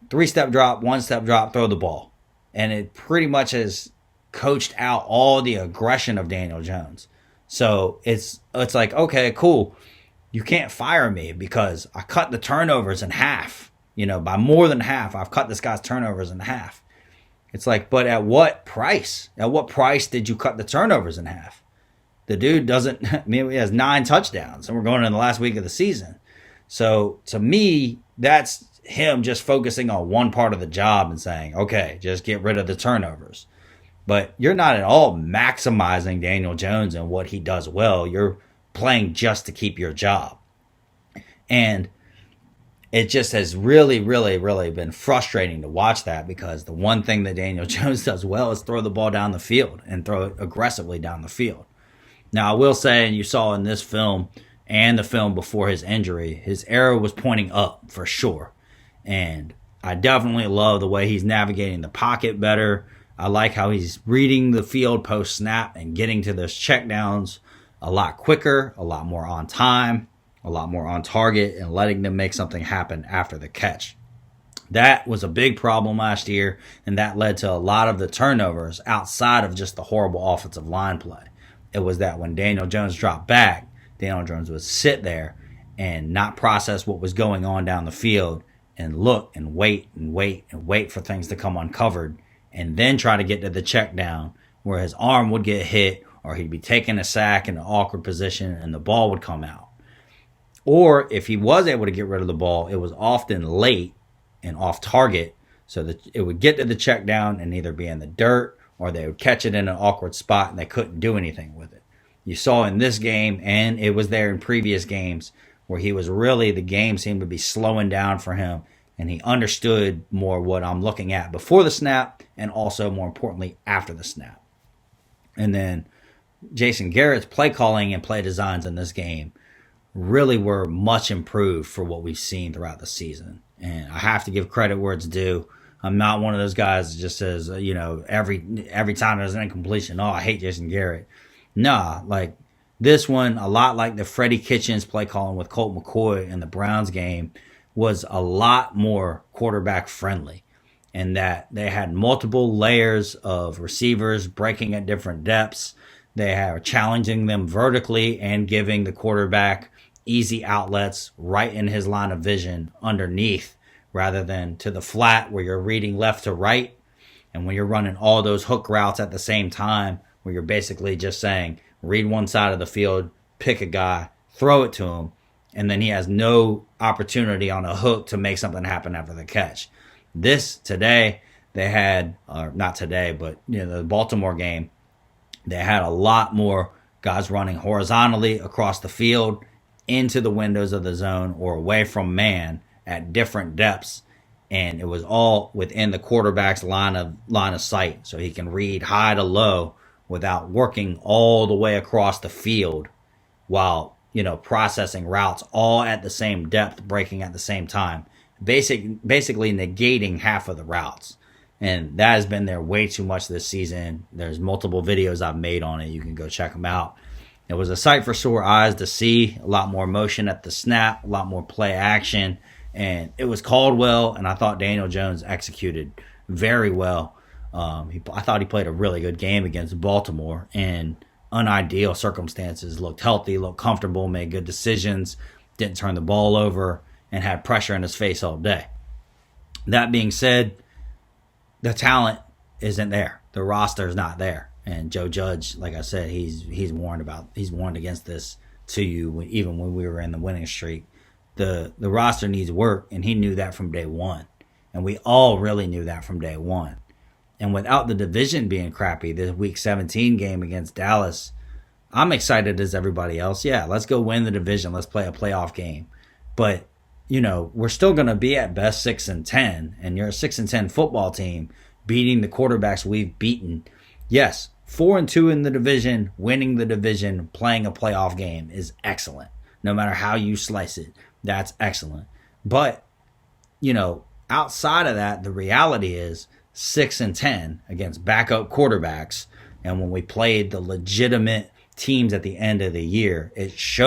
3-step drop, 1-step drop, throw the ball. And it pretty much has coached out all the aggression of Daniel Jones. So it's like, okay, cool. You can't fire me because I cut the turnovers in half. By more than half, I've cut this guy's turnovers in half. It's like, but at what price? At what price did you cut the turnovers in half? The dude doesn't, he has 9 touchdowns, and we're going in the last week of the season. So to me, that's him just focusing on one part of the job and saying, okay, just get rid of the turnovers. But you're not at all maximizing Daniel Jones and what he does well. You're playing just to keep your job. And it just has really, really, really been frustrating to watch that, because the one thing that Daniel Jones does well is throw the ball down the field and throw it aggressively down the field. Now, I will say, and you saw in this film and the film before his injury, his arrow was pointing up for sure. And I definitely love the way he's navigating the pocket better. I like how he's reading the field post-snap and getting to those checkdowns a lot quicker, a lot more on time, a lot more on target, and letting them make something happen after the catch. That was a big problem last year, and that led to a lot of the turnovers outside of just the horrible offensive line play. It was that when Daniel Jones dropped back, Daniel Jones would sit there and not process what was going on down the field and look and wait and wait and wait for things to come uncovered, and then try to get to the check down where his arm would get hit, or he'd be taking a sack in an awkward position and the ball would come out. Or if he was able to get rid of the ball, it was often late and off target, so that it would get to the check down and either be in the dirt, or they would catch it in an awkward spot and they couldn't do anything with it. you saw in this game, and it was there in previous games, where he was really, the game seemed to be slowing down for him, and he understood more what I'm looking at before the snap, and also, more importantly, after the snap. And then Jason Garrett's play calling and play designs in this game really were much improved for what we've seen throughout the season. And I have to give credit where it's due. I'm not one of those guys that just says, every time there's an incompletion, I hate Jason Garrett. Nah, like this one, a lot like the Freddie Kitchens play calling with Colt McCoy in the Browns game, was a lot more quarterback friendly, in that they had multiple layers of receivers breaking at different depths. They are challenging them vertically and giving the quarterback easy outlets right in his line of vision underneath, rather than to the flat where you're reading left to right. And when you're running all those hook routes at the same time, where you're basically just saying, read one side of the field, pick a guy, throw it to him, and then he has no opportunity on a hook to make something happen after the catch. This today, they had, or not today, but the Baltimore game, they had a lot more guys running horizontally across the field into the windows of the zone or away from man at different depths, and it was all within the quarterback's line of sight, so he can read high to low without working all the way across the field while processing routes all at the same depth, breaking at the same time, basically negating half of the routes. And that has been there way too much this season. There's multiple videos I've made on it. You can go check them out. It was a sight for sore eyes to see. A lot more motion at the snap, a lot more play action, and it was called well, and I thought Daniel Jones executed very well. I thought he played a really good game against Baltimore in unideal circumstances. Looked healthy, looked comfortable, made good decisions, didn't turn the ball over, and had pressure in his face all day. That being said, the talent isn't there. The roster is not there. And Joe Judge, like I said, he's warned against this to you even when we were in the winning streak. The roster needs work, and he knew that from day one. And we all really knew that from day one. And without the division being crappy, this Week 17 game against Dallas, I'm excited as everybody else. Yeah, let's go win the division. Let's play a playoff game. But, we're still going to be at best 6-10, and you're a 6-10 football team beating the quarterbacks we've beaten. Yes, 4-2 in the division, winning the division, playing a playoff game is excellent. No matter how you slice it, that's excellent. But, outside of that, the reality is 6-10 against backup quarterbacks. And when we played the legitimate teams at the end of the year, it showed